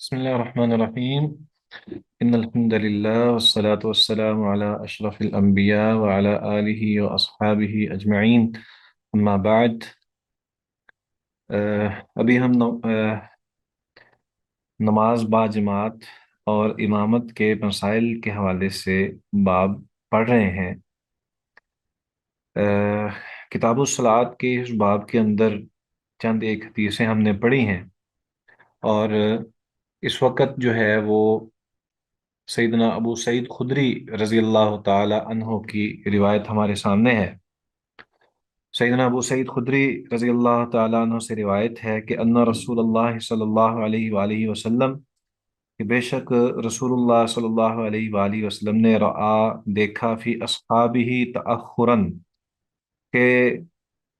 بسم الله الرحمن الرحيم. إن الحمد لله والصلاة والسلام على أشرف الأنبياء وعلى آله وأصحابه أجمعين. أما بعد، ابھی ہم نماز با جماعت اور امامت کے مسائل کے حوالے سے باب پڑھ رہے ہیں۔ کتاب الصلاۃ کے اس باب کے اندر چند ایک حدیثیں ہم نے پڑھی ہیں، اور اس وقت جو ہے وہ سیدنا ابو سعید خدری رضی اللہ تعالی عنہ کی روایت ہمارے سامنے ہے۔ سیدنا ابو سعید خدری رضی اللہ تعالی عنہ سے روایت ہے کہ ان رسول اللہ صلی اللہ علیہ وآلہ وسلم، کہ بے شک رسول اللہ صلی اللہ علیہ وآلہ وسلم نے رعا دیکھا فی اصحابہ تأخرن، کہ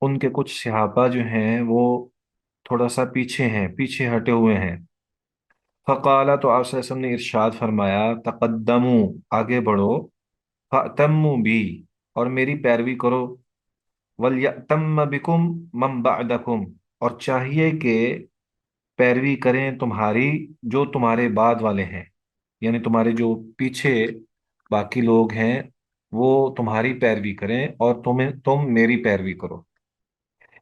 ان کے کچھ صحابہ جو ہیں وہ تھوڑا سا پیچھے ہیں، پیچھے ہٹے ہوئے ہیں۔ فقال، تو آپ صلی اللہ علیہ وسلم نے ارشاد فرمایا، تقدموا، آگے بڑھو، فأتموا بی، اور میری پیروی کرو، وَلْيَأْتَمَّ بِكُمْ مَنْ بَعْدَكُمْ، اور چاہیے کہ پیروی کریں تمہاری جو تمہارے بعد والے ہیں، یعنی تمہارے جو پیچھے باقی لوگ ہیں وہ تمہاری پیروی کریں اور تم میری پیروی کرو۔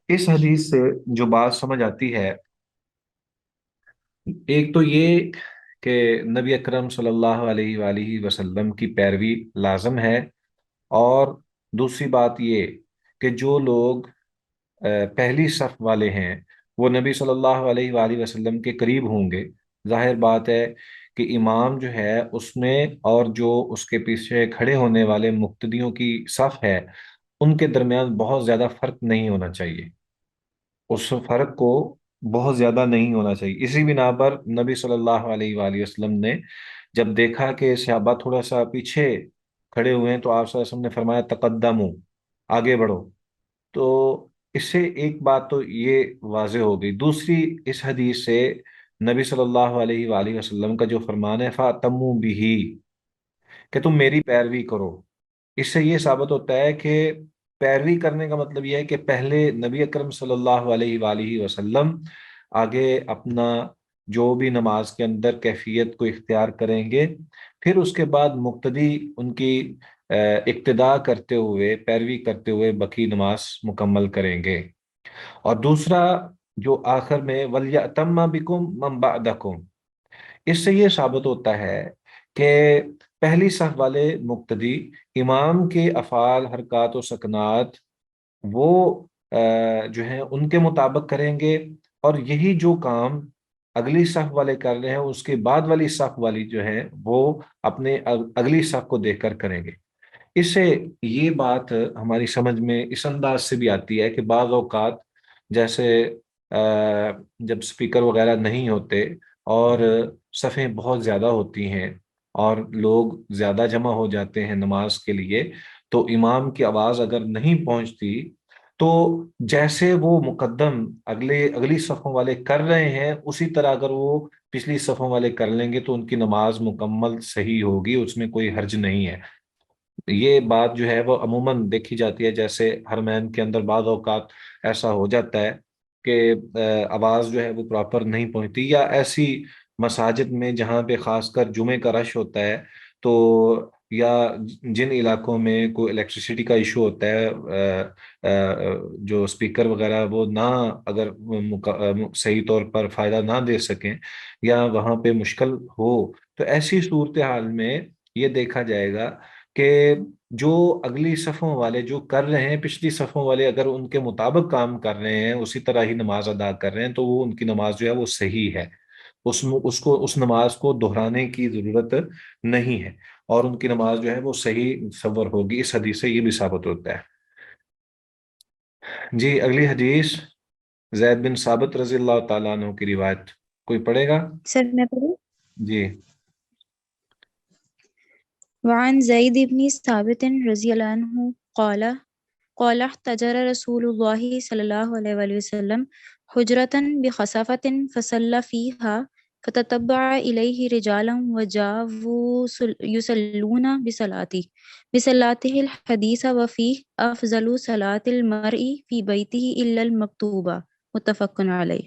اس حدیث سے جو بات سمجھ آتی ہے، ایک تو یہ کہ نبی اکرم صلی اللہ علیہ وآلہ وسلم کی پیروی لازم ہے، اور دوسری بات یہ کہ جو لوگ پہلی صف والے ہیں وہ نبی صلی اللہ علیہ وآلہ وسلم کے قریب ہوں گے۔ ظاہر بات ہے کہ امام جو ہے اس میں اور جو اس کے پیچھے کھڑے ہونے والے مقتدیوں کی صف ہے ان کے درمیان بہت زیادہ فرق نہیں ہونا چاہیے، اس فرق کو بہت زیادہ نہیں ہونا چاہیے۔ اسی بنا پر نبی صلی اللہ علیہ وآلہ وسلم نے جب دیکھا کہ صحابہ تھوڑا سا پیچھے کھڑے ہوئے ہیں تو آپ صلی اللہ علیہ وسلم نے فرمایا تقدموا، آگے بڑھو۔ تو اس سے ایک بات تو یہ واضح ہو گئی۔ دوسری، اس حدیث سے نبی صلی اللہ علیہ وآلہ وسلم کا جو فرمان ہے فَأْتَمُّوا بِهِ، کہ تم میری پیروی کرو، اس سے یہ ثابت ہوتا ہے کہ پیروی کرنے کا مطلب یہ ہے کہ پہلے نبی اکرم صلی اللہ علیہ وآلہ وسلم آگے اپنا جو بھی نماز کے اندر کیفیت کو اختیار کریں گے، پھر اس کے بعد مقتدی ان کی اقتداء کرتے ہوئے، پیروی کرتے ہوئے بقی نماز مکمل کریں گے۔ اور دوسرا جو آخر میں وَلْيَأْتَمَّ بِكُمْ مَنْ بَعْدَكُمْ، اس سے یہ ثابت ہوتا ہے کہ پہلی صف والے مقتدی امام کے افعال، حرکات و سکنات وہ جو ہیں ان کے مطابق کریں گے، اور یہی جو کام اگلی صف والے کر رہے ہیں اس کے بعد والی صف والی جو ہے وہ اپنے اگلی صف کو دیکھ کر کریں گے۔ اس سے یہ بات ہماری سمجھ میں اس انداز سے بھی آتی ہے کہ بعض اوقات جیسے جب سپیکر وغیرہ نہیں ہوتے اور صفیں بہت زیادہ ہوتی ہیں اور لوگ زیادہ جمع ہو جاتے ہیں نماز کے لیے، تو امام کی آواز اگر نہیں پہنچتی تو جیسے وہ مقدم اگلی صفوں والے کر رہے ہیں اسی طرح اگر وہ پچھلی صفوں والے کر لیں گے تو ان کی نماز مکمل صحیح ہوگی، اس میں کوئی حرج نہیں ہے۔ یہ بات جو ہے وہ عموماً دیکھی جاتی ہے، جیسے حرمین کے اندر بعض اوقات ایسا ہو جاتا ہے کہ آواز جو ہے وہ پراپر نہیں پہنچتی، یا ایسی مساجد میں جہاں پہ خاص کر جمعے کا رش ہوتا ہے، تو یا جن علاقوں میں کوئی الیکٹریسٹی کا ایشو ہوتا ہے، جو اسپیکر وغیرہ وہ نہ اگر صحیح طور پر فائدہ نہ دے سکیں یا وہاں پہ مشکل ہو، تو ایسی صورتحال میں یہ دیکھا جائے گا کہ جو اگلی صفوں والے جو کر رہے ہیں، پچھلی صفوں والے اگر ان کے مطابق کام کر رہے ہیں، اسی طرح ہی نماز ادا کر رہے ہیں، تو وہ ان کی نماز جو ہے وہ صحیح ہے، اس نماز کو دہرانے کی ضرورت نہیں ہے، اور ان کی نماز جو ہے وہ صحیح متصور ہوگی۔ اس حدیث سے یہ بھی ثابت ہوتا ہے۔ جی، اگلی حدیث زید بن ثابت رضی اللہ تعالیٰ عنہ کی روایت، کوئی پڑھے گا؟ سر میں پڑھوں؟ جی۔ وعن زید بن ثابت رضی اللہ عنہ قال احتجر رسول اللہ صلی اللہ علیہ وآلہ وسلم حجرة بخسافة فصلى فيها فتتبع إليه رجالا وجاءوا يصلون بصلاته الحديث وفيه أفضل صلاة المرء في بيته إلا المكتوبة متفق علیہ۔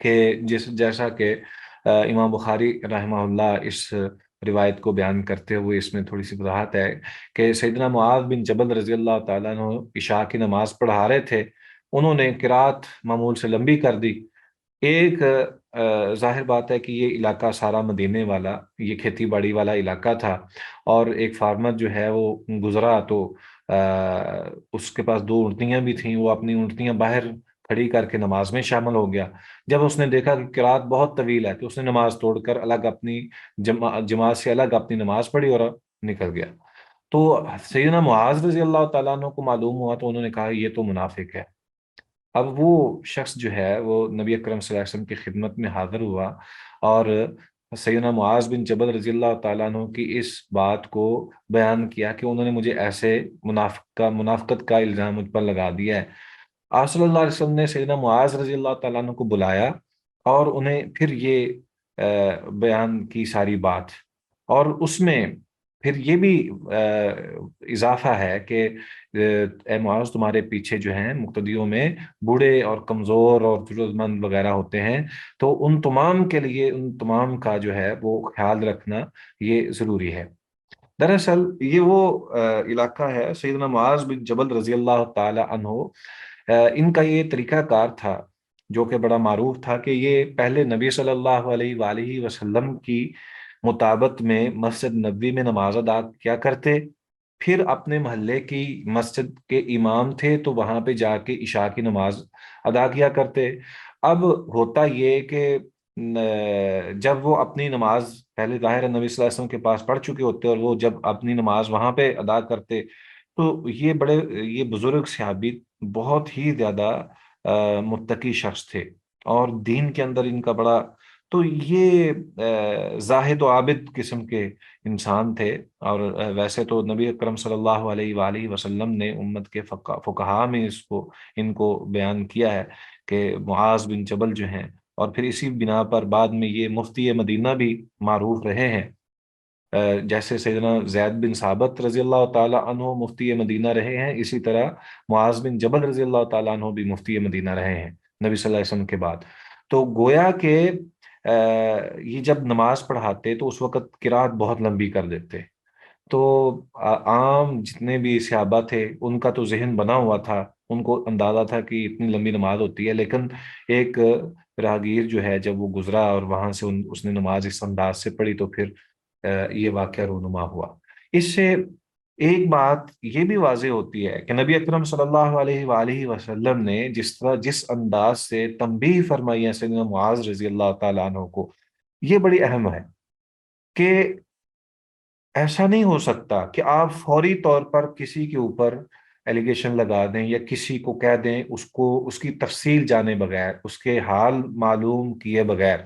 کہ جیسا کہ امام بخاری رحمہ اللہ اس روایت کو بیان کرتے ہوئے اس میں تھوڑی سی وضاحت ہے کہ سیدنا معاذ بن جبل رضی اللہ تعالیٰ عنہ عشاء کی نماز پڑھا رہے تھے، انہوں نے قرات معمول سے لمبی کر دی۔ ایک ظاہر بات ہے کہ یہ علاقہ سارا مدینے والا، یہ کھیتی باڑی والا علاقہ تھا، اور ایک فارمر جو ہے وہ گزرا تو اس کے پاس دو اونٹنیاں بھی تھیں، وہ اپنی اونٹنیاں باہر کھڑی کر کے نماز میں شامل ہو گیا۔ جب اس نے دیکھا کہ قرات بہت طویل ہے تو اس نے نماز توڑ کر الگ اپنی جماعت سے الگ اپنی نماز پڑھی اور نکل گیا۔ تو سیدنا معاذ رضی اللہ تعالیٰ عنہ کو معلوم ہوا تو انہوں نے کہا یہ تو منافق ہے۔ اب وہ شخص جو ہے وہ نبی اکرم صلی اللہ علیہ وسلم کی خدمت میں حاضر ہوا اور سیدنا معاذ بن جبل رضی اللہ تعالیٰ عنہ کی اس بات کو بیان کیا کہ انہوں نے مجھے ایسے منافقت کا الزام مجھ پر لگا دیا ہے۔ آپ صلی اللہ علیہ وسلم نے سیدنا معاذ رضی اللہ تعالیٰ عنہ کو بلایا اور انہیں پھر یہ بیان کی ساری بات، اور اس میں پھر یہ بھی اضافہ ہے کہ اے معاذ تمہارے پیچھے جو ہیں مقتدیوں میں بوڑھے اور کمزور اور ضرورت مند وغیرہ ہوتے ہیں، تو ان تمام کے لیے ان تمام کا جو ہے وہ خیال رکھنا یہ ضروری ہے۔ دراصل یہ وہ علاقہ ہے سیدنا معاذ بن جبل رضی اللہ تعالی عنہ، ان کا یہ طریقہ کار تھا جو کہ بڑا معروف تھا کہ یہ پہلے نبی صلی اللہ علیہ وآلہ وسلم کی مطابقت میں مسجد نبوی میں نماز ادا کیا کرتے، پھر اپنے محلے کی مسجد کے امام تھے تو وہاں پہ جا کے عشاء کی نماز ادا کیا کرتے۔ اب ہوتا یہ کہ جب وہ اپنی نماز پہلے ظاہر نبی صلی اللہ علیہ وسلم کے پاس پڑھ چکے ہوتے اور وہ جب اپنی نماز وہاں پہ ادا کرتے تو یہ بزرگ صحابی بہت ہی زیادہ متقی شخص تھے اور دین کے اندر ان کا بڑا، تو یہ زاہد و عابد قسم کے انسان تھے۔ اور ویسے تو نبی اکرم صلی اللہ علیہ وآلہ وسلم نے امت کے فقہا میں ان کو بیان کیا ہے کہ معاذ بن جبل جو ہیں، اور پھر اسی بنا پر بعد میں یہ مفتی مدینہ بھی معروف رہے ہیں۔ جیسے سیدنا زید بن ثابت رضی اللہ تعالیٰ عنہ مفتی مدینہ رہے ہیں، اسی طرح معاذ بن جبل رضی اللہ تعالیٰ عنہ بھی مفتی مدینہ رہے ہیں نبی صلی اللہ علیہ وسلم کے بعد۔ تو گویا کہ یہ جب نماز پڑھاتے تو اس وقت قرات بہت لمبی کر دیتے، تو عام جتنے بھی صحابہ تھے ان کا تو ذہن بنا ہوا تھا، ان کو اندازہ تھا کہ اتنی لمبی نماز ہوتی ہے، لیکن ایک راہگیر جو ہے جب وہ گزرا اور وہاں سے اس نے نماز اس انداز سے پڑھی تو پھر یہ واقعہ رونما ہوا۔ اس سے ایک بات یہ بھی واضح ہوتی ہے کہ نبی اکرم صلی اللہ علیہ وآلہ وسلم نے جس انداز سے تنبیہ فرمائی ہے سیدنا معاذ رضی اللہ تعالیٰ عنہ کو، یہ بڑی اہم ہے کہ ایسا نہیں ہو سکتا کہ آپ فوری طور پر کسی کے اوپر ایلیگیشن لگا دیں یا کسی کو کہہ دیں، اس کی تفصیل جانے بغیر، اس کے حال معلوم کیے بغیر،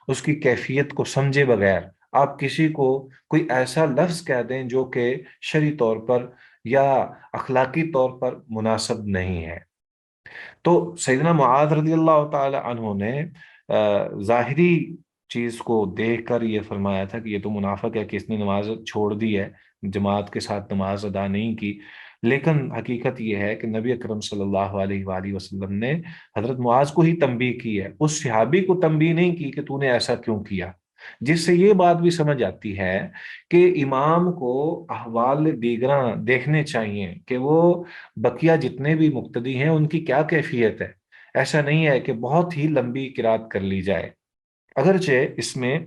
اس کی کیفیت کو سمجھے بغیر آپ کسی کو کوئی ایسا لفظ کہہ دیں جو کہ شرعی طور پر یا اخلاقی طور پر مناسب نہیں ہے۔ تو سیدنا معاذ رضی اللہ تعالی عنہ نے ظاہری چیز کو دیکھ کر یہ فرمایا تھا کہ یہ تو منافق ہے کہ اس نے نماز چھوڑ دی ہے، جماعت کے ساتھ نماز ادا نہیں کی، لیکن حقیقت یہ ہے کہ نبی اکرم صلی اللہ علیہ وآلہ وسلم نے حضرت معاذ کو ہی تنبیہ کی ہے، اس صحابی کو تنبیہ نہیں کی کہ تو نے ایسا کیوں کیا، جس سے یہ بات بھی سمجھ آتی ہے کہ امام کو احوال دیگراں دیکھنے چاہیے کہ وہ بقیہ جتنے بھی مقتدی ہیں ان کی کیا کیفیت ہے۔ ایسا نہیں ہے کہ بہت ہی لمبی قرات کر لی جائے، اگرچہ اس میں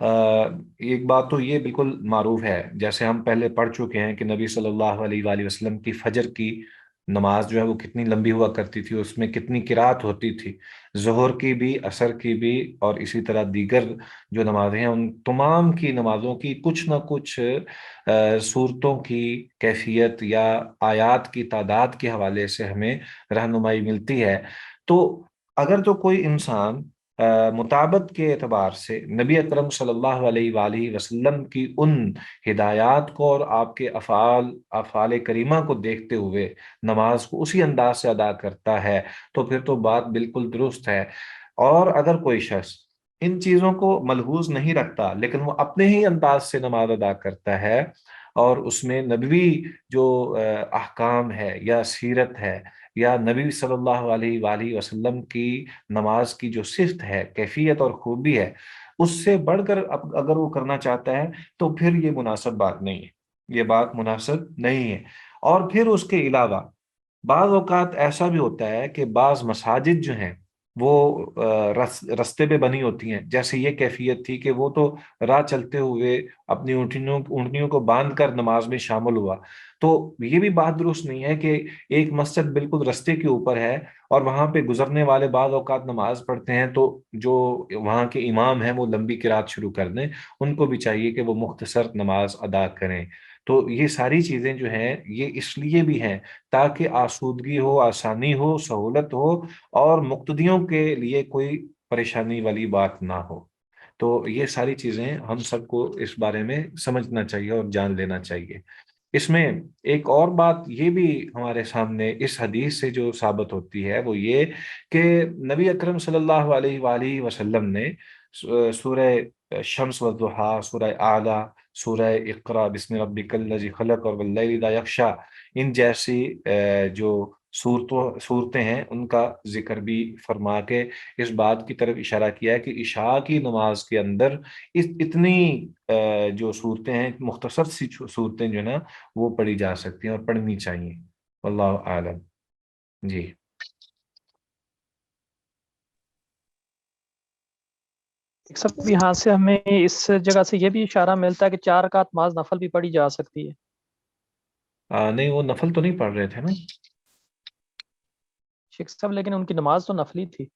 ایک بات تو یہ بالکل معروف ہے، جیسے ہم پہلے پڑھ چکے ہیں کہ نبی صلی اللہ علیہ وآلہ وسلم کی فجر کی نماز جو ہے وہ کتنی لمبی ہوا کرتی تھی، اس میں کتنی قرات ہوتی تھی، ظہر کی بھی، عصر کی بھی، اور اسی طرح دیگر جو نمازیں ہیں ان تمام کی نمازوں کی کچھ نہ کچھ صورتوں کی کیفیت یا آیات کی تعداد کے حوالے سے ہمیں رہنمائی ملتی ہے۔ تو اگر تو کوئی انسان مطابقت کے اعتبار سے نبی اکرم صلی اللہ علیہ وآلہ وسلم کی ان ہدایات کو اور آپ کے افعال کریمہ کو دیکھتے ہوئے نماز کو اسی انداز سے ادا کرتا ہے تو پھر تو بات بالکل درست ہے۔ اور اگر کوئی شخص ان چیزوں کو ملحوظ نہیں رکھتا لیکن وہ اپنے ہی انداز سے نماز ادا کرتا ہے اور اس میں نبوی جو احکام ہے یا سیرت ہے یا نبی صلی اللہ علیہ وآلہ وسلم کی نماز کی جو صفت ہے، کیفیت اور خوبی ہے، اس سے بڑھ کر اگر وہ کرنا چاہتا ہے تو پھر یہ مناسب بات نہیں ہے، یہ بات مناسب نہیں ہے۔ اور پھر اس کے علاوہ بعض اوقات ایسا بھی ہوتا ہے کہ بعض مساجد جو ہیں وہ رستے پہ بنی ہوتی ہیں، جیسے یہ کیفیت تھی کہ وہ تو راہ چلتے ہوئے اپنی اونٹنیوں کو باندھ کر نماز میں شامل ہوا۔ تو یہ بھی بات درست نہیں ہے کہ ایک مسجد بالکل رستے کے اوپر ہے اور وہاں پہ گزرنے والے بعض اوقات نماز پڑھتے ہیں تو جو وہاں کے امام ہیں وہ لمبی قرات شروع کر دیں، ان کو بھی چاہیے کہ وہ مختصر نماز ادا کریں۔ تو یہ ساری چیزیں جو ہیں یہ اس لیے بھی ہیں تاکہ آسودگی ہو، آسانی ہو، سہولت ہو، اور مقتدیوں کے لیے کوئی پریشانی والی بات نہ ہو۔ تو یہ ساری چیزیں ہم سب کو اس بارے میں سمجھنا چاہیے اور جان لینا چاہیے۔ اس میں ایک اور بات یہ بھی ہمارے سامنے اس حدیث سے جو ثابت ہوتی ہے وہ یہ کہ نبی اکرم صلی اللہ علیہ وآلہ وسلم نے سورہ شمس والضحیٰ، سورہ اعلیٰ، سورہ اقرا بسم ربک الذی خلق اور واللیل اذا یغشی، ان جیسی جو صورتیں ہیں ان کا ذکر بھی فرما کے اس بات کی طرف اشارہ کیا ہے کہ عشاء کی نماز کے اندر اتنی جو صورتیں ہیں، مختصر سی صورتیں جو ہے نا وہ پڑھی جا سکتی ہیں اور پڑھنی چاہیے۔ واللہ اعلم۔ جی سب یہاں سے ہمیں اس جگہ سے یہ بھی اشارہ ملتا ہے کہ 4 رکعت نماز نفل بھی پڑھی جا سکتی ہے۔ نہیں، وہ نفل تو نہیں پڑھ رہے تھے نا شیخ صاحب، لیکن ان کی نماز تو نفلی تھی،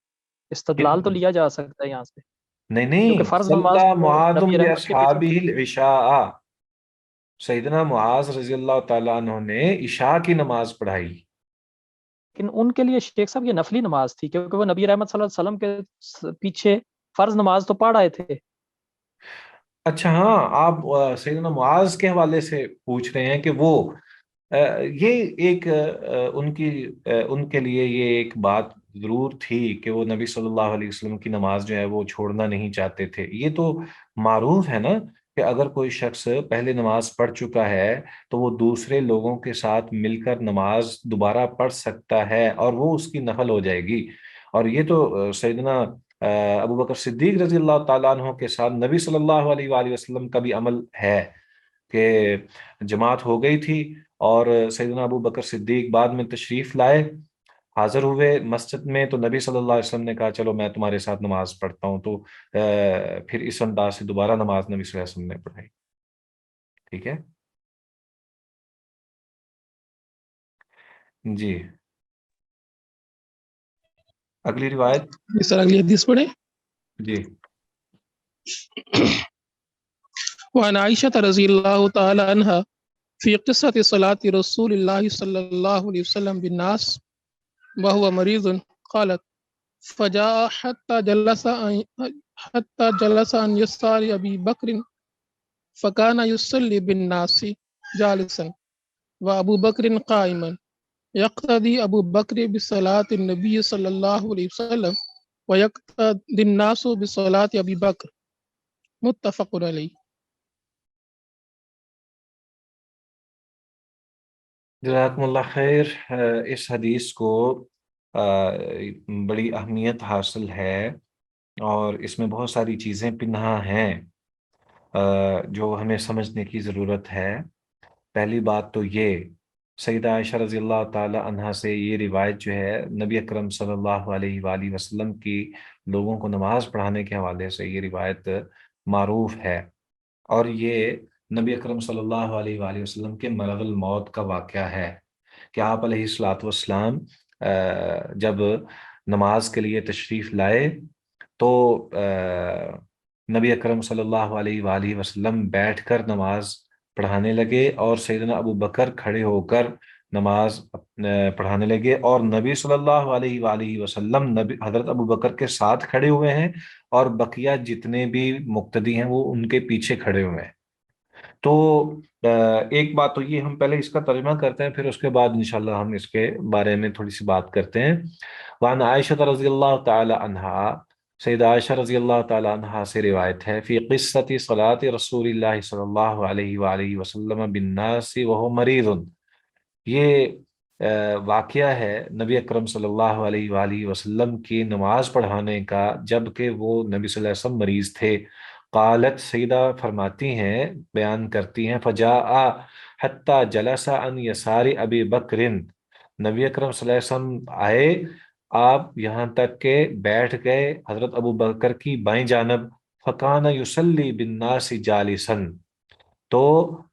استدلال تو لیا جا سکتا ہے یہاں سے، نہیں کیونکہ نہیں، فرض نماز صلی تو معاذ نبی رحمت کے پیچھے باصحابہ العشاء، سیدنا معاذ رضی اللہ تعالیٰ عنہ نے عشاء کی نماز پڑھائی۔ لیکن ان کے لیے شیخ صاحب یہ نفلی نماز تھی، کیونکہ وہ نبی رحمت صلی اللہ علیہ وسلم کے پیچھے فرض نماز تو پڑھ آئے تھے۔ اچھا ہاں، آپ سیدنا معاذ کے حوالے سے پوچھ رہے ہیں کہ وہ یہ ایک ان کے لیے یہ ایک بات ضرور تھی کہ وہ نبی صلی اللہ علیہ وسلم کی نماز جو ہے وہ چھوڑنا نہیں چاہتے تھے۔ یہ تو معروف ہے نا کہ اگر کوئی شخص پہلے نماز پڑھ چکا ہے تو وہ دوسرے لوگوں کے ساتھ مل کر نماز دوبارہ پڑھ سکتا ہے اور وہ اس کی نفل ہو جائے گی۔ اور یہ تو سیدنا ابو بکر صدیق رضی اللہ تعالیٰ عنہ کے ساتھ نبی صلی اللہ علیہ وآلہ وسلم کا بھی عمل ہے کہ جماعت ہو گئی تھی اور سیدنا ابو بکر صدیق بعد میں تشریف لائے، حاضر ہوئے مسجد میں، تو نبی صلی اللہ علیہ وسلم نے کہا چلو میں تمہارے ساتھ نماز پڑھتا ہوں، تو پھر اس انداز سے دوبارہ نماز نبی صلی اللہ علیہ وسلم نے پڑھائی۔ ٹھیک ہے جی، اگلی روایت۔ سر اگلی حدیث پڑھیں۔ جی وعن عائشة رضی اللہ تعالی عنہ فی قصة صلاة رسول اللہ صلی اللہ علیہ وسلم بالناس وهو مريض قالت فجاء حتى جلس عن يسار أبي بكر فكان يصلي بالناس جالسا وأبو بكر قائما يقتدي أبو بكر بصلاة النبي صلى الله عليه وسلم ويقتدي الناس بصلاة أبي بكر متفق علیہ۔ جزاکم اللہ خیر۔ اس حدیث کو بڑی اہمیت حاصل ہے اور اس میں بہت ساری چیزیں پنہاں ہیں جو ہمیں سمجھنے کی ضرورت ہے۔ پہلی بات تو یہ، سیدہ عائشہ رضی اللہ تعالی عنہا سے یہ روایت جو ہے نبی اکرم صلی اللہ علیہ وآلہ وسلم کی لوگوں کو نماز پڑھانے کے حوالے سے یہ روایت معروف ہے، اور یہ نبی اکرم صلی اللہ علیہ وآلہ وسلم کے مرض الموت کا واقعہ ہے کہ آپ علیہ الصلوۃ والسلام جب نماز کے لیے تشریف لائے تو نبی اکرم صلی اللہ علیہ وآلہ وسلم بیٹھ کر نماز پڑھانے لگے اور سیدنا ابو بکر کھڑے ہو کر نماز پڑھانے لگے، اور نبی صلی اللہ علیہ وآلہ وسلم حضرت ابو بکر کے ساتھ کھڑے ہوئے ہیں اور بقیہ جتنے بھی مقتدی ہیں وہ ان کے پیچھے کھڑے ہوئے ہیں۔ تو ایک بات تو یہ، ہم پہلے اس کا ترجمہ کرتے ہیں پھر اس کے بعد انشاءاللہ ہم اس کے بارے میں تھوڑی سی بات کرتے ہیں۔ وعن عائشہ رضی اللہ تعالی عنہا، سیدہ عائشہ رضی اللہ تعالی عنہا سے روایت ہے فی قصۃ صلاۃ رسول اللہ صلی اللہ علیہ وآلہ وسلم بالناس وہو مریض، یہ واقعہ ہے نبی اکرم صلی اللہ علیہ وآلہ وسلم کی نماز پڑھانے کا، جبکہ وہ نبی صلی اللہ علیہ وسلم مریض تھے۔ قالت، سیدہ فرماتی ہیں، بیان کرتی ہیں، فجاء حتی جلس عن یسار ابی بکر، نبی اکرم صلی اللہ علیہ وسلم آئے، آپ یہاں تک کہ بیٹھ گئے حضرت ابو بکر کی بائیں جانب، فکان یصلی بالناس جالسا، تو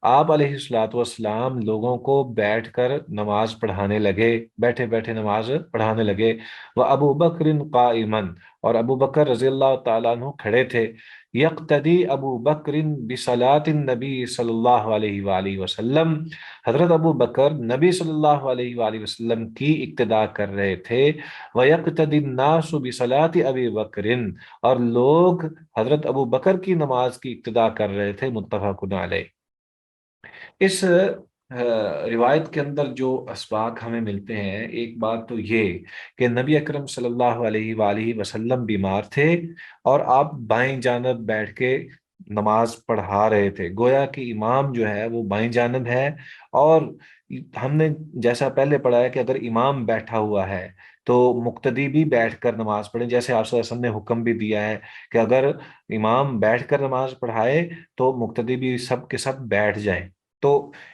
آپ علیہ الصلوۃ والسلام لوگوں کو بیٹھ کر نماز پڑھانے لگے، بیٹھے بیٹھے نماز پڑھانے لگے، وہ ابو بکر قائما، اور ابو بکر رضی اللہ تعالیٰ عنہ کھڑے تھے، یقتدی ابو بکر بصلاۃ النبی صلی اللہ علیہ وآلہ وسلم، حضرت ابو بکر نبی صلی اللہ علیہ وآلہ وسلم کی اقتداء کر رہے تھے، وَيَقْتَدِي النَّاسُ بِصَلَاةِ أَبِي بَكْرٍ، اور لوگ حضرت ابو بکر کی نماز کی اقتداء کر رہے تھے، متفق علیہ۔ اس روایت کے اندر جو اسباق ہمیں ملتے ہیں، ایک بات تو یہ کہ نبی اکرم صلی اللہ علیہ وآلہ وسلم بیمار تھے اور آپ بائیں جانب بیٹھ کے نماز پڑھا رہے تھے، گویا کہ امام جو ہے وہ بائیں جانب ہے، اور ہم نے جیسا پہلے پڑھا ہے کہ اگر امام بیٹھا ہوا ہے تو مقتدی بھی بیٹھ کر نماز پڑھیں، جیسے آپ صلی اللہ علیہ وسلم نے حکم بھی دیا ہے کہ اگر امام بیٹھ کر نماز پڑھائے تو مقتدی بھی سب کے سب بیٹھ جائیں۔ تو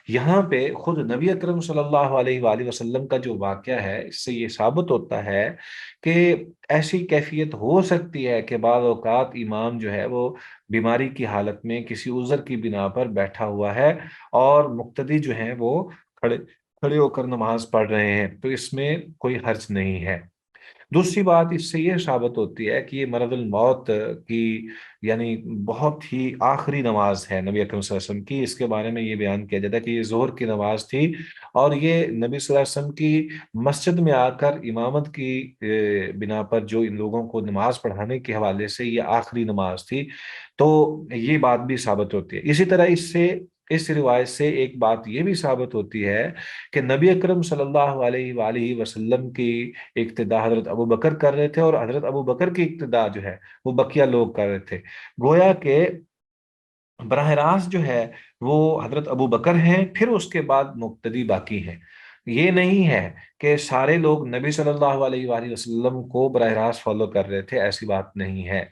یہاں پہ خود نبی اکرم صلی اللہ علیہ وآلہ وسلم کا جو واقعہ ہے، اس سے یہ ثابت ہوتا ہے کہ ایسی کیفیت ہو سکتی ہے کہ بعض اوقات امام جو ہے وہ بیماری کی حالت میں کسی عذر کی بنا پر بیٹھا ہوا ہے اور مقتدی جو ہیں وہ کھڑے ہو کر نماز پڑھ رہے ہیں، تو اس میں کوئی حرج نہیں ہے۔ دوسری بات اس سے یہ ثابت ہوتی ہے کہ یہ مرض الموت کی یعنی بہت ہی آخری نماز ہے نبی اکرم صلی اللہ علیہ وسلم کی، اس کے بارے میں یہ بیان کیا جاتا ہے کہ یہ ظہر کی نماز تھی، اور یہ نبی صلی اللہ علیہ وسلم کی مسجد میں آ کر امامت کی بنا پر جو ان لوگوں کو نماز پڑھانے کے حوالے سے یہ آخری نماز تھی، تو یہ بات بھی ثابت ہوتی ہے۔ اسی طرح اس روایت سے ایک بات یہ بھی ثابت ہوتی ہے کہ نبی اکرم صلی اللہ علیہ وآلہ وسلم کی اقتداء حضرت ابو بکر کر رہے تھے، اور حضرت ابو بکر کی اقتداء جو ہے وہ بقیہ لوگ کر رہے تھے، گویا کہ براہ راست جو ہے وہ حضرت ابو بکر ہیں، پھر اس کے بعد مقتدی باقی ہیں۔ یہ نہیں ہے کہ سارے لوگ نبی صلی اللہ علیہ وآلہ وسلم کو براہ راست فالو کر رہے تھے، ایسی بات نہیں ہے۔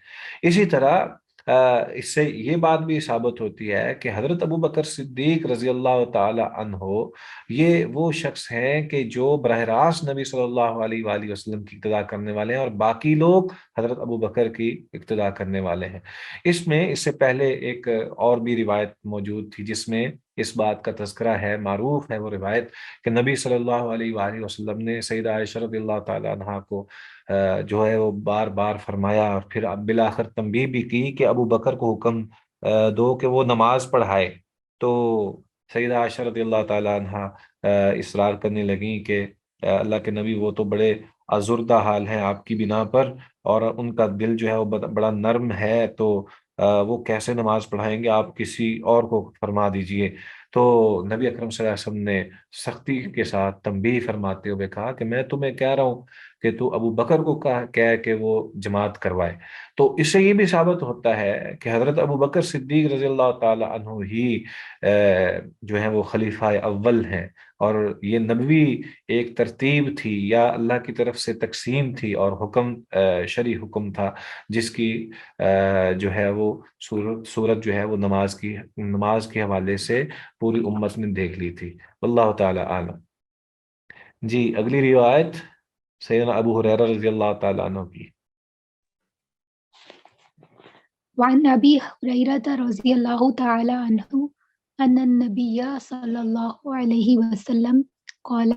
اسی طرح اس سے یہ بات بھی ثابت ہوتی ہے کہ حضرت ابو بکر صدیق رضی اللہ تعالی عنہ یہ وہ شخص ہیں کہ جو براہ راست نبی صلی اللہ علیہ وآلہ وسلم کی اقتداء کرنے والے ہیں، اور باقی لوگ حضرت ابو بکر کی اقتداء کرنے والے ہیں۔ اس سے پہلے ایک اور بھی روایت موجود تھی جس میں اس بات کا تذکرہ ہے، معروف ہے وہ روایت، کہ نبی صلی اللہ علیہ وآلہ وسلم نے سیدہ عائشہ رضی اللہ تعالی عنہا کو جو ہے وہ بار بار فرمایا، اور پھر اب بالآخر تنبیہ بھی کی کہ ابو بکر کو حکم دو کہ وہ نماز پڑھائے، تو سیدہ عائشہ رضی اللہ تعالی عنہا اصرار کرنے لگیں کہ اللہ کے نبی، وہ تو بڑے آزردہ حال ہیں آپ کی بنا پر، اور ان کا دل جو ہے وہ بڑا نرم ہے، تو وہ کیسے نماز پڑھائیں گے، آپ کسی اور کو فرما دیجئے۔ تو نبی اکرم صلی اللہ علیہ وسلم نے سختی کے ساتھ تنبیہ فرماتے ہوئے کہا کہ میں تمہیں کہہ رہا ہوں کہ تو ابو بکر کو کہہ کہ وہ جماعت کروائے۔ تو اس سے یہ بھی ثابت ہوتا ہے کہ حضرت ابو بکر صدیق رضی اللہ تعالی عنہ ہی جو ہیں وہ خلیفہ اول ہیں، اور یہ نبوی ایک ترتیب تھی یا اللہ کی طرف سے تقسیم تھی، اور حکم شرعی حکم تھا، جس کی جو ہے وہ صورت جو ہے وہ نماز کے حوالے سے پوری امت نے دیکھ لی تھی، واللہ تعالی عالم۔ جی اگلی روایت سیدنا ابو ہریرہ رضی اللہ تعالی عنہ کی۔ وعن أبي هريرة رضي الله تعالى عنه أن النبي صلى الله عليه وسلم قال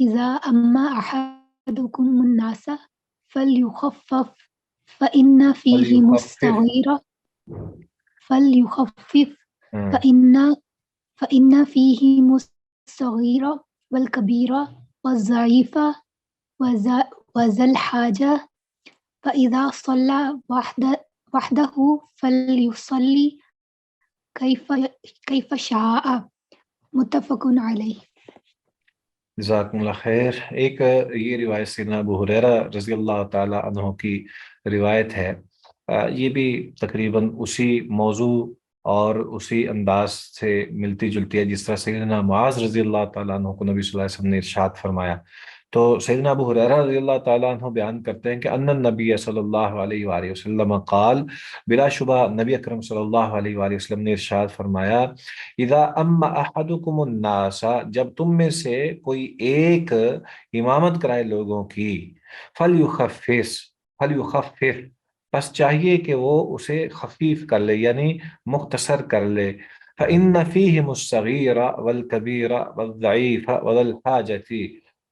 إذا أما أحدكم الناس فليخفف فإن فيهم الصغير فليخفف فإن فيهم الصغير والكبير والضعيف وذا الحاجة فإذا صلى وحده فليصلي كيف شاء متفق علیہ۔ جزاکم اللہ خیر۔ ایک یہ روایت سیدنا ابو ہریرہ رضی اللہ تعالی عنہ کی روایت ہے، یہ بھی تقریباً اسی موضوع اور اسی انداز سے ملتی جلتی ہے جس طرح سیدنا معاذ رضی اللہ تعالیٰ عنہ کو نبی صلی اللہ علیہ وسلم نے ارشاد فرمایا۔ تو سیدنا ابو ہریرہ رضی اللہ تعالیٰ عنہ بیان کرتے ہیں کہ ان النبی صلی اللہ علیہ وآلہ وسلم قال، بلا شبہ نبی اکرم صلی اللہ علیہ وآلہ وسلم نے ارشاد فرمایا، اذا اما احدکم الناس، جب تم میں سے کوئی ایک امامت کرائے لوگوں کی، فلیخفف، بس چاہیے کہ وہ اسے خفیف کر لے، یعنی مختصر کر لے۔ فإن فیہم الصغیر والکبیر والضعیف وذا الحاجۃ،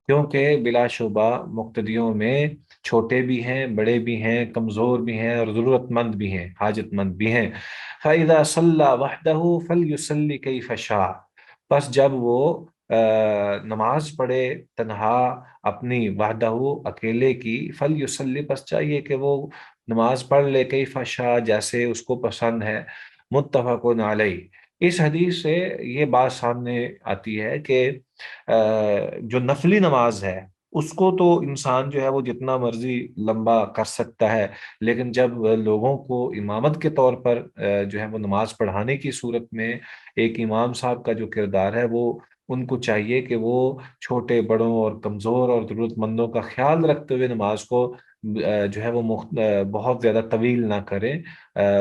کیونکہ بلا شبہ مقتدیوں میں چھوٹے بھی ہیں، بڑے بھی ہیں، کمزور بھی ہیں، اور ضرورت مند بھی ہیں، حاجت مند بھی ہیں۔ فإذا صلی وحدہ فلیصلی کیف شاء، بس جب وہ نماز پڑھے تنہا اپنی وحدہ اکیلے کی، فلیصلی، بس چاہیے کہ وہ نماز پڑھ لے کیف شاء، جیسے اس کو پسند ہے۔ متفق علیہ۔ اس حدیث سے یہ بات سامنے آتی ہے کہ جو نفلی نماز ہے اس کو تو انسان جو ہے وہ جتنا مرضی لمبا کر سکتا ہے، لیکن جب لوگوں کو امامت کے طور پر جو ہے وہ نماز پڑھانے کی صورت میں ایک امام صاحب کا جو کردار ہے، وہ ان کو چاہیے کہ وہ چھوٹے بڑوں اور کمزور اور ضرورت مندوں کا خیال رکھتے ہوئے نماز کو جو ہے وہ بہت زیادہ طویل نہ کریں،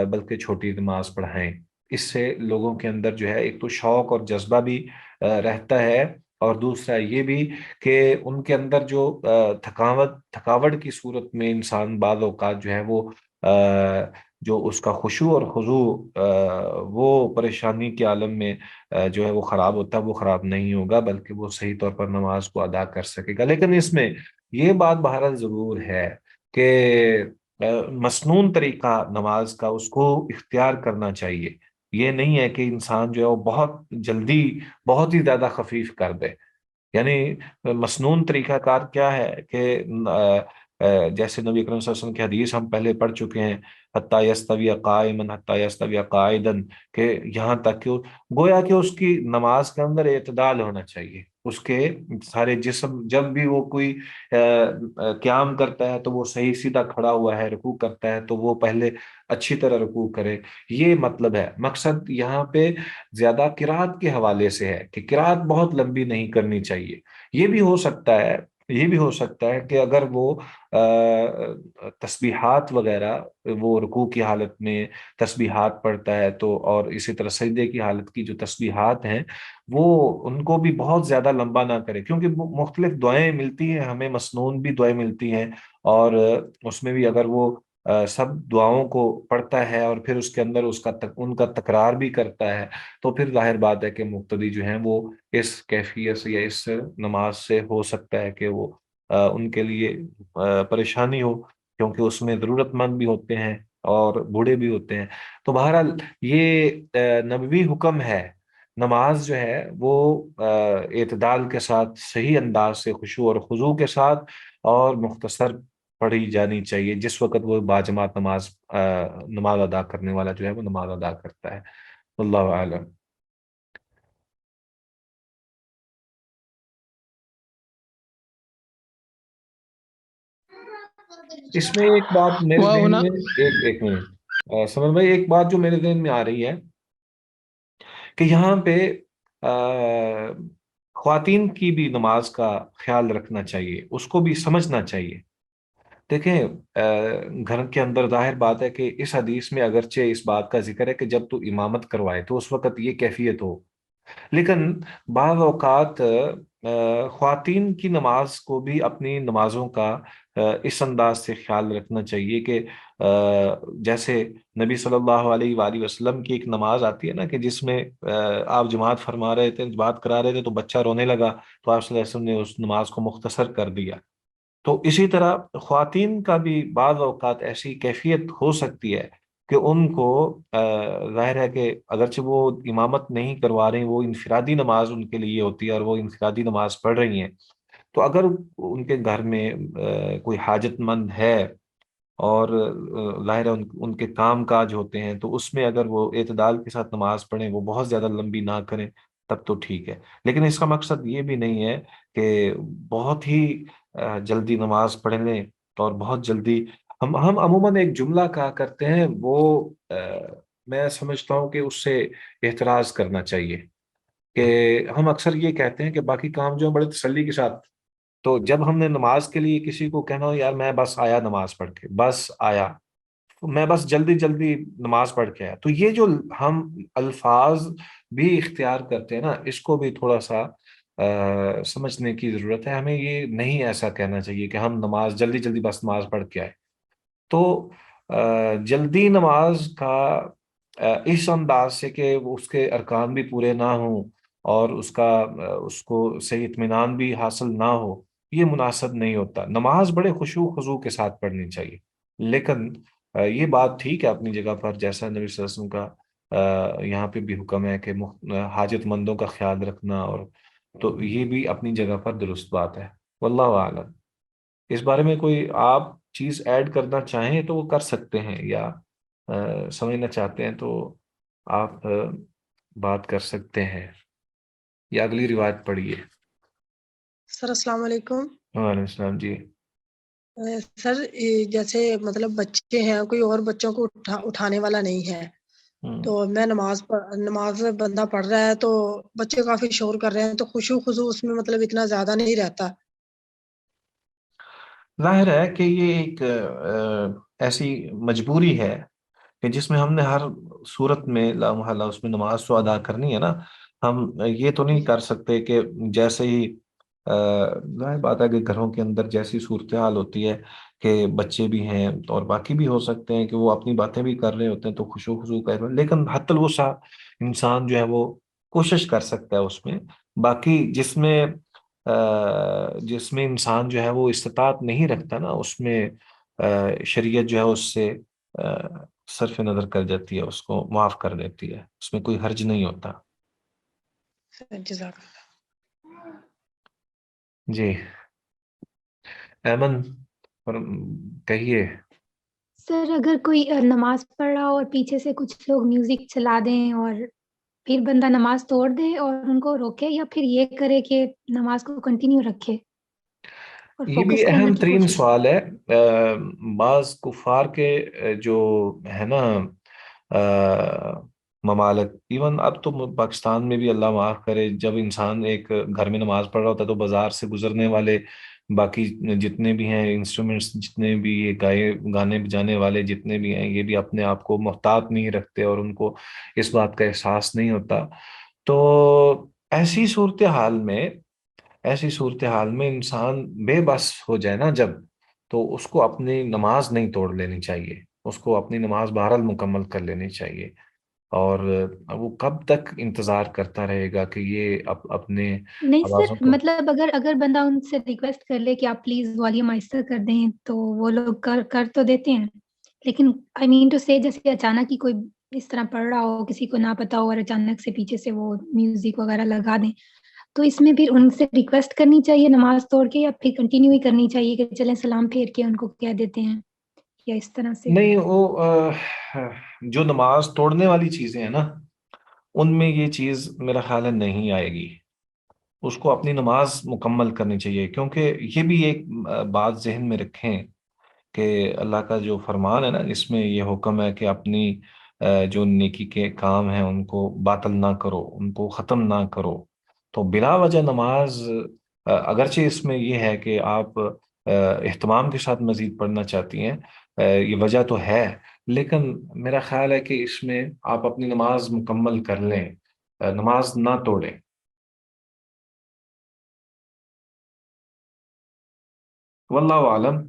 بلکہ چھوٹی نماز پڑھائیں۔ اس سے لوگوں کے اندر جو ہے ایک تو شوق اور جذبہ بھی رہتا ہے، اور دوسرا یہ بھی کہ ان کے اندر جو تھکاوٹ کی صورت میں انسان بعض اوقات جو ہے وہ جو اس کا خشوع اور خضوع وہ پریشانی کے عالم میں جو ہے وہ خراب ہوتا ہے، وہ خراب نہیں ہوگا، بلکہ وہ صحیح طور پر نماز کو ادا کر سکے گا۔ لیکن اس میں یہ بات بہرحال ضرور ہے کہ مسنون طریقہ نماز کا اس کو اختیار کرنا چاہیے۔ یہ نہیں ہے کہ انسان جو ہے وہ بہت جلدی بہت ہی زیادہ خفیف کر دے۔ یعنی مسنون طریقہ کار کیا ہے کہ جیسے نبی اکرم صلی اللہ علیہ وسلم کی حدیث ہم پہلے پڑھ چکے ہیں، حتی یستوی قائما حتی یستوی قاعدا، کہ یہاں تک کہ گویا کہ اس کی نماز کے اندر اعتدال ہونا چاہیے، اس کے سارے جسم، جب بھی وہ کوئی قیام کرتا ہے تو وہ صحیح سیدھا کھڑا ہوا ہے، رکوع کرتا ہے تو وہ پہلے اچھی طرح رکوع کرے۔ یہ مطلب ہے، مقصد یہاں پہ زیادہ قرات کے حوالے سے ہے کہ قرات بہت لمبی نہیں کرنی چاہیے۔ یہ بھی ہو سکتا ہے، یہ بھی ہو سکتا ہے کہ اگر وہ تسبیحات وغیرہ، وہ رکوع کی حالت میں تسبیحات پڑھتا ہے تو، اور اسی طرح سجدے کی حالت کی جو تسبیحات ہیں وہ ان کو بھی بہت زیادہ لمبا نہ کرے، کیونکہ مختلف دعائیں ملتی ہیں ہمیں، مسنون بھی دعائیں ملتی ہیں، اور اس میں بھی اگر وہ سب دعاؤں کو پڑھتا ہے اور پھر اس کے اندر ان کا تکرار بھی کرتا ہے، تو پھر ظاہر بات ہے کہ مقتدی جو ہیں وہ اس کیفیت سے یا اس نماز سے ہو سکتا ہے کہ وہ ان کے لیے پریشانی ہو، کیونکہ اس میں ضرورت مند بھی ہوتے ہیں اور بوڑھے بھی ہوتے ہیں۔ تو بہرحال یہ نبوی حکم ہے، نماز جو ہے وہ اعتدال کے ساتھ، صحیح انداز سے، خشوع اور خضوع کے ساتھ اور مختصر پڑھی جانی چاہیے جس وقت وہ باجماعت نماز ادا کرنے والا جو ہے وہ نماز ادا کرتا ہے۔ اللہ عالم۔ اس میں ایک بات میرے ذہن وهنا میں، ایک منٹ سمجھ بھائی، ایک بات جو میرے ذہن میں آ رہی ہے کہ یہاں پہ خواتین کی بھی نماز کا خیال رکھنا چاہیے، اس کو بھی سمجھنا چاہیے۔ دیکھیں گھر کے اندر ظاہر بات ہے کہ اس حدیث میں اگرچہ اس بات کا ذکر ہے کہ جب تو امامت کروائے تو اس وقت یہ کیفیت ہو، لیکن بعض اوقات خواتین کی نماز کو بھی اپنی نمازوں کا اس انداز سے خیال رکھنا چاہیے کہ جیسے نبی صلی اللہ علیہ وآلہ وسلم کی ایک نماز آتی ہے نا کہ جس میں آپ جماعت فرما رہے تھے، جماعت کرا رہے تھے تو بچہ رونے لگا تو آپ صلی اللہ علیہ وسلم نے اس نماز کو مختصر کر دیا۔ تو اسی طرح خواتین کا بھی بعض اوقات ایسی کیفیت ہو سکتی ہے کہ ان کو ظاہر ہے کہ اگرچہ وہ امامت نہیں کروا رہی، وہ انفرادی نماز ان کے لیے ہوتی ہے اور وہ انفرادی نماز پڑھ رہی ہیں، تو اگر ان کے گھر میں کوئی حاجت مند ہے اور ظاہر ہے ان کے کام کاج ہوتے ہیں، تو اس میں اگر وہ اعتدال کے ساتھ نماز پڑھیں، وہ بہت زیادہ لمبی نہ کریں، تب تو ٹھیک ہے۔ لیکن اس کا مقصد یہ بھی نہیں ہے کہ بہت ہی جلدی نماز پڑھ لیں اور بہت جلدی، ہم عموماً ایک جملہ کہا کرتے ہیں، وہ میں سمجھتا ہوں کہ اس سے احتراز کرنا چاہیے. کہ ہم اکثر یہ کہتے ہیں کہ باقی کام جو ہے بڑے تسلی کے ساتھ، تو جب ہم نے نماز کے لیے کسی کو کہنا ہو یار میں بس آیا نماز پڑھ کے، بس آیا، میں بس جلدی جلدی نماز پڑھ کے آیا، تو یہ جو ہم الفاظ بھی اختیار کرتے ہیں نا، اس کو بھی تھوڑا سا سمجھنے کی ضرورت ہے. ہمیں یہ نہیں ایسا کہنا چاہیے کہ ہم نماز جلدی جلدی بس نماز پڑھ کے آئے. تو جلدی نماز کا اس انداز سے کہ وہ اس کے ارکان بھی پورے نہ ہوں اور اس کو صحیح اطمینان بھی حاصل نہ ہو، یہ مناسب نہیں ہوتا. نماز بڑے خشوع خضوع کے ساتھ پڑھنی چاہیے. لیکن یہ بات ٹھیک ہے اپنی جگہ پر، جیسا نبی صلی اللہ علیہ وسلم کا یہاں پہ بھی حکم ہے کہ حاجت مندوں کا خیال رکھنا، اور تو یہ بھی اپنی جگہ پر درست بات ہے. واللہ اعلم. اس بارے میں کوئی آپ چیز ایڈ کرنا چاہیں تو وہ کر سکتے ہیں، یا سمجھنا چاہتے ہیں تو آپ بات کر سکتے ہیں، یا اگلی روایت پڑھیے. سر السلام علیکم. وعلیکم السلام جی. سر جیسے مطلب بچے ہیں، کوئی اور بچوں کو اٹھانے والا نہیں ہے، تو میں نماز بندہ پڑھ رہا ہے تو بچے کافی شور کر رہے ہیں، تو خشوع خضوع اس میں مطلب اتنا زیادہ نہیں رہتا. ظاہر ہے کہ یہ ایک ایسی مجبوری ہے کہ جس میں ہم نے ہر صورت میں لا محالہ اس میں نماز تو ادا کرنی ہے نا. ہم یہ تو نہیں کر سکتے کہ جیسے ہی ظاہر بات ہے کہ گھروں کے اندر جیسی صورتحال ہوتی ہے کہ بچے بھی ہیں اور باقی بھی ہو سکتے ہیں کہ وہ اپنی باتیں بھی کر رہے ہوتے ہیں تو خشوع خضوع کا، لیکن حتی الوسع انسان جو ہے وہ کوشش کر سکتا ہے اس میں. باقی جس میں انسان جو ہے وہ استطاعت نہیں رکھتا نا، اس میں شریعت جو ہے اس سے صرف نظر کر جاتی ہے، اس کو معاف کر دیتی ہے، اس میں کوئی حرج نہیں ہوتا. جزاک اللہ. جی ایمن کہیے. سر اگر کوئی نماز پڑھ رہا ہو اور پیچھے سے کچھ لوگ میوزک چلا دیں اور پھر بندہ نماز توڑ دے اور ان کو روکے، یا پھر یہ کرے کہ نماز کو کنٹینیو رکھے اور یہ بھی فوکس کرنے اہم کی ترین کوشش؟ سوال ہے. بعض کفار کے جو ہے نا ممالک، ایون اب تو پاکستان میں بھی اللہ معاف کرے، جب انسان ایک گھر میں نماز پڑھ رہا ہوتا ہے تو بازار سے گزرنے والے باقی جتنے بھی ہیں انسٹرومنٹس، جتنے بھی یہ گانے بجانے والے جتنے بھی ہیں، یہ بھی اپنے آپ کو محتاط نہیں رکھتے اور ان کو اس بات کا احساس نہیں ہوتا. تو ایسی صورتحال میں انسان بے بس ہو جائے نا جب، تو اس کو اپنی نماز نہیں توڑ لینی چاہیے، اس کو اپنی نماز بہرحال مکمل کر لینی چاہیے. اور وہ کب تک انتظار کرتا رہے گا کہ یہ اپنے نہیں آوازوں سر، کو. مطلب اگر بندہ ان سے ریکویسٹ کر لے کہ آپ پلیز والیوم آہستہ کر دیں تو وہ لوگ کر تو دیتے ہیں، لیکن آئی مین ٹو سے جیسے اچانک ہی کوئی اس طرح پڑھ رہا ہو، کسی کو نہ پتا ہو اور اچانک سے پیچھے سے وہ میوزک وغیرہ لگا دیں، تو اس میں پھر ان سے ریکویسٹ کرنی چاہیے نماز توڑ کے، یا پھر کنٹینیو ہی کرنی چاہیے کہ چلیں سلام پھیر کے ان کو کہہ دیتے ہیں، یا اس طرح سے؟ نہیں، وہ جو نماز توڑنے والی چیزیں ہیں نا، ان میں یہ چیز میرا خیال ہے نہیں آئے گی. اس کو اپنی نماز مکمل کرنی چاہیے، کیونکہ یہ بھی ایک بات ذہن میں رکھیں کہ اللہ کا جو فرمان ہے نا، اس میں یہ حکم ہے کہ اپنی جو نیکی کے کام ہیں ان کو باطل نہ کرو، ان کو ختم نہ کرو. تو بلا وجہ نماز اگرچہ اس میں یہ ہے کہ آپ اہتمام کے ساتھ مزید پڑھنا چاہتی ہیں، یہ وجہ تو ہے، لیکن میرا خیال ہے کہ اس میں آپ اپنی نماز مکمل کر لیں، نماز نہ توڑیں. واللہ عالم.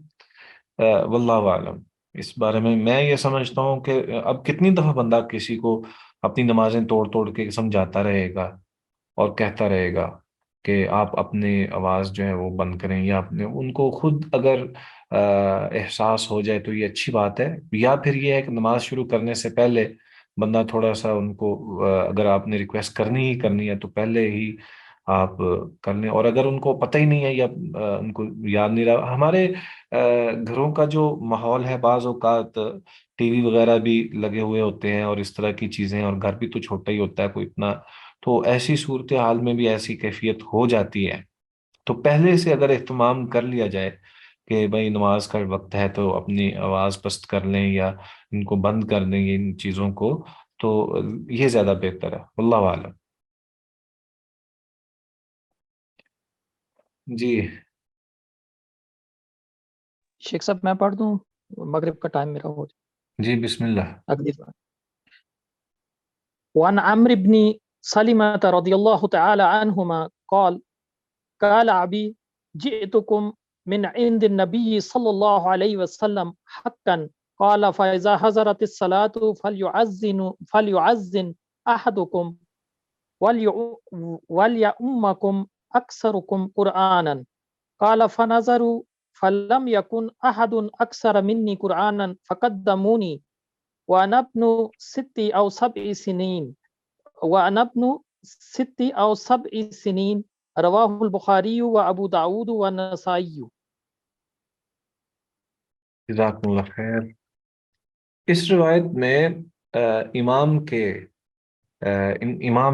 واللہ عالم. اس بارے میں یہ سمجھتا ہوں کہ اب کتنی دفعہ بندہ کسی کو اپنی نمازیں توڑ توڑ کے سمجھاتا رہے گا اور کہتا رہے گا کہ آپ اپنی آواز جو ہے وہ بند کریں، یا اپنے ان کو خود اگر احساس ہو جائے تو یہ اچھی بات ہے. یا پھر یہ ہے کہ نماز شروع کرنے سے پہلے بندہ تھوڑا سا ان کو اگر آپ نے ریکویسٹ کرنی ہے تو پہلے ہی آپ کر لیں. اور اگر ان کو پتہ ہی نہیں ہے یا ان کو یاد نہیں رہا، ہمارے گھروں کا جو ماحول ہے، بعض اوقات ٹی وی وغیرہ بھی لگے ہوئے ہوتے ہیں اور اس طرح کی چیزیں، اور گھر بھی تو چھوٹا ہی ہوتا ہے کوئی اتنا، تو ایسی صورتحال میں بھی ایسی کیفیت ہو جاتی ہے. تو پہلے سے اگر اہتمام کر لیا جائے کہ بھائی نماز کا وقت ہے تو اپنی آواز پست کر لیں یا ان کو بند کر دیں ان چیزوں کو، تو یہ زیادہ بہتر ہے، واللہ عالم۔ جی شیخ صاحب میں پڑھ دوں، مغرب کا ٹائم میرا ہو جائے۔ جی بسم اللہ۔ اگلی بات، وعن عمرو بن سلمة رضي الله تعالى عنهما قال أبي جئتكم من عند النبي صلى الله عليه وسلم حقا قال فإذا حضرت الصلاة فليعزن أحدكم وليؤمكم أكثركم قرآنا قال فنظروا فلم يكن أحد أكثر مني قرآنا فقدموني وأنا ابن 6 أو 7 سنين رواه البخاری و ابو داود و نسائی۔ جزاکم اللہ خیر۔ اس روایت میں امام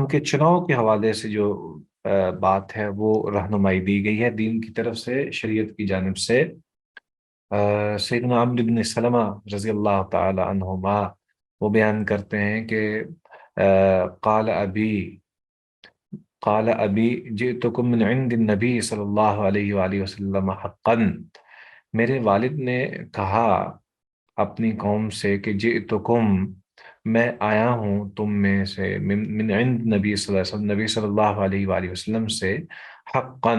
کے چناؤ کے حوالے سے جو بات ہے وہ رہنمائی دی گئی ہے دین کی طرف سے، شریعت کی جانب سے۔ سیدنا عمرو بن سلمہ رضی اللہ تعالی عنہما وہ بیان کرتے ہیں کہ قال ابی جئتکم من عند النبی صلی اللہ علیہ وآلہ وسلم حقا، میرے والد نے کہا اپنی قوم سے کہ جئتکم، میں آیا ہوں تم میں سے، من عند نبی صلی اللہ علیہ وسلم، نبی صلی اللہ علیہ وآلہ وسلم سے، حقا،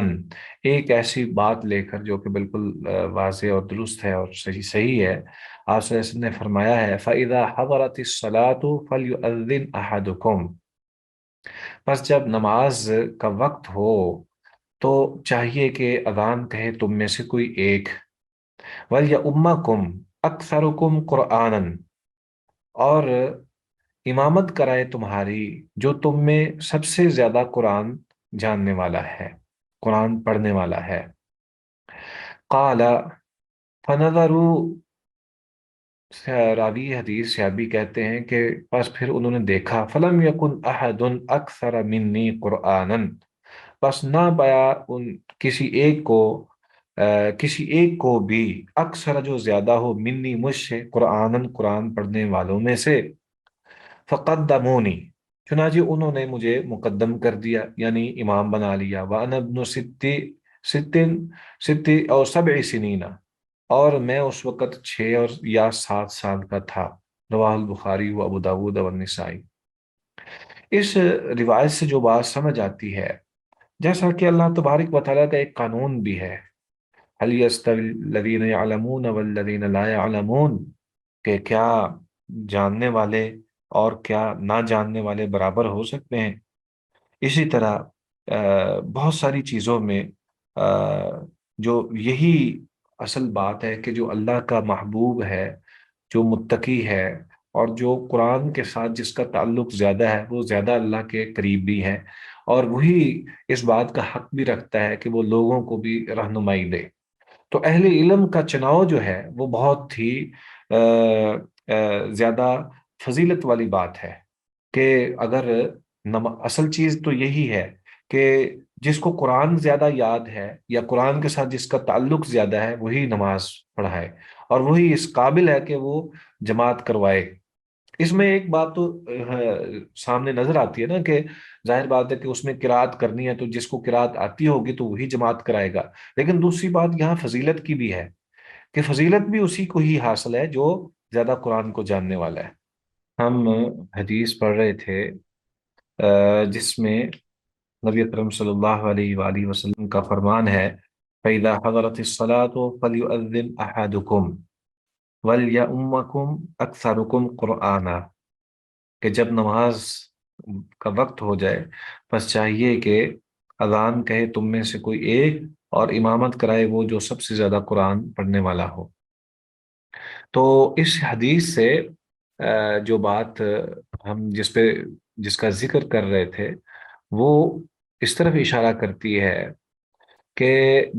ایک ایسی بات لے کر جو کہ بالکل واضح اور درست ہے اور صحیح ہے۔ آپ صلی اللہ علیہ وسلم نے فرمایا ہے فَإِذَا حَضَرَتِ الصَّلَاةُ فَلْيُؤَذِّنْ أَحَدُكُمْ، بس جب نماز کا وقت ہو تو چاہیے کہ اذان کہے تم میں سے کوئی ایک، وَلْيَؤُمَّكُمْ أَكْثَرُكُمْ قُرْآنًا، اور امامت کرائے تمہاری جو تم میں سب سے زیادہ قرآن جاننے والا ہے، قرآن پڑھنے والا ہے۔ قال فنظروا، راوی حدیث شعبی کہتے ہیں کہ بس پھر انہوں نے دیکھا، فلم یکن احد اکثر منی قرآنا، بس نہ پایا کسی ایک کو بھی، اکثر جو زیادہ ہو، منی مجھ سے، قرآن پڑھنے والوں میں سے، فقدمونی، چنانچہ انہوں نے مجھے مقدم کر دیا، یعنی امام بنا لیا، وانا ابن 6 اور 7 سنین، اور میں اس وقت 6 یا 7 سال کا تھا۔ رواہ البخاری و ابو داود و النسائی۔ اس روایت سے جو بات سمجھ آتی ہے، جیسا کہ اللہ تبارک و تعالیٰ کا ایک قانون بھی ہے، هل يستوي الذين يعلمون والذين لا يعلمون، کہ کیا جاننے والے اور کیا نہ جاننے والے برابر ہو سکتے ہیں؟ اسی طرح بہت ساری چیزوں میں جو یہی اصل بات ہے کہ جو اللہ کا محبوب ہے، جو متقی ہے، اور جو قرآن کے ساتھ جس کا تعلق زیادہ ہے، وہ زیادہ اللہ کے قریب بھی ہے، اور وہی اس بات کا حق بھی رکھتا ہے کہ وہ لوگوں کو بھی رہنمائی دے۔ تو اہل علم کا چناؤ جو ہے وہ بہت ہی زیادہ فضیلت والی بات ہے، کہ اگر اصل چیز تو یہی ہے کہ جس کو قرآن زیادہ یاد ہے یا قرآن کے ساتھ جس کا تعلق زیادہ ہے وہی نماز پڑھائے، اور وہی اس قابل ہے کہ وہ جماعت کروائے۔ اس میں ایک بات تو سامنے نظر آتی ہے نا، کہ ظاہر بات ہے کہ اس میں قرات کرنی ہے تو جس کو قرات آتی ہوگی تو وہی جماعت کرائے گا، لیکن دوسری بات یہاں فضیلت کی بھی ہے، کہ فضیلت بھی اسی کو ہی حاصل ہے جو زیادہ قرآن کو جاننے والا ہے۔ ہم حدیث پڑھ رہے تھے جس میں نبی اکرم صلی اللہ علیہ وآلہ وسلم کا فرمان ہے فَإِذَا حَضَرَتِ الصَّلَاةُ فَلْيُؤَذِّنْ أَحَدُكُمْ وَلْيَؤُمَّكُمْ أَكْثَرُكُمْ قُرْآنًا، کہ جب نماز کا وقت ہو جائے بس چاہیے کہ اذان کہے تم میں سے کوئی ایک، اور امامت کرائے وہ جو سب سے زیادہ قرآن پڑھنے والا ہو۔ تو اس حدیث سے جو بات ہم جس کا ذکر کر رہے تھے وہ اس طرف اشارہ کرتی ہے کہ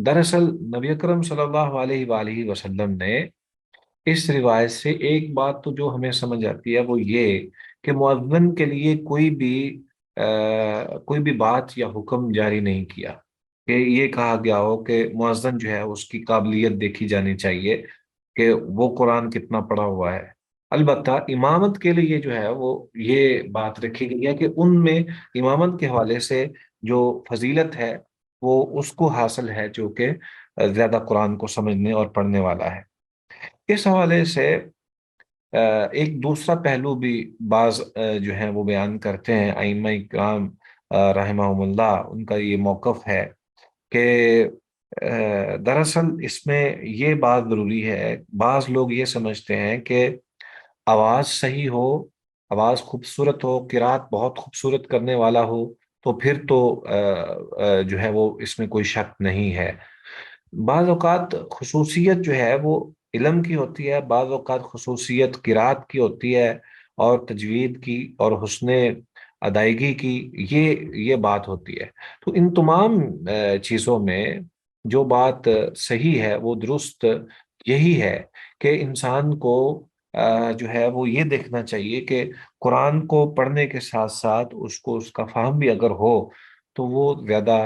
دراصل نبی اکرم صلی اللہ علیہ وآلہ وسلم نے اس روایت سے ایک بات تو جو ہمیں سمجھ آتی ہے وہ یہ کہ مؤذن کے لیے کوئی بھی بات یا حکم جاری نہیں کیا، کہ یہ کہا گیا ہو کہ مؤذن جو ہے اس کی قابلیت دیکھی جانی چاہیے کہ وہ قرآن کتنا پڑھا ہوا ہے، البتہ امامت کے لیے جو ہے وہ یہ بات رکھی گئی ہے کہ ان میں امامت کے حوالے سے جو فضیلت ہے وہ اس کو حاصل ہے جو کہ زیادہ قرآن کو سمجھنے اور پڑھنے والا ہے۔ اس حوالے سے ایک دوسرا پہلو بھی بعض جو ہیں وہ بیان کرتے ہیں ائمہ کرام رحمہم اللہ، ان کا یہ موقف ہے کہ دراصل اس میں یہ بات ضروری ہے، بعض لوگ یہ سمجھتے ہیں کہ آواز صحیح ہو، آواز خوبصورت ہو، قرات بہت خوبصورت کرنے والا ہو تو پھر تو جو ہے وہ اس میں کوئی شک نہیں ہے۔ بعض اوقات خصوصیت جو ہے وہ علم کی ہوتی ہے، بعض اوقات خصوصیت قرات کی ہوتی ہے اور تجوید کی اور حسن ادائیگی کی، یہ بات ہوتی ہے۔ تو ان تمام چیزوں میں جو بات صحیح ہے وہ درست یہی ہے کہ انسان کو جو ہے وہ یہ دیکھنا چاہیے کہ قرآن کو پڑھنے کے ساتھ ساتھ اس کو اس کا فہم بھی اگر ہو تو وہ زیادہ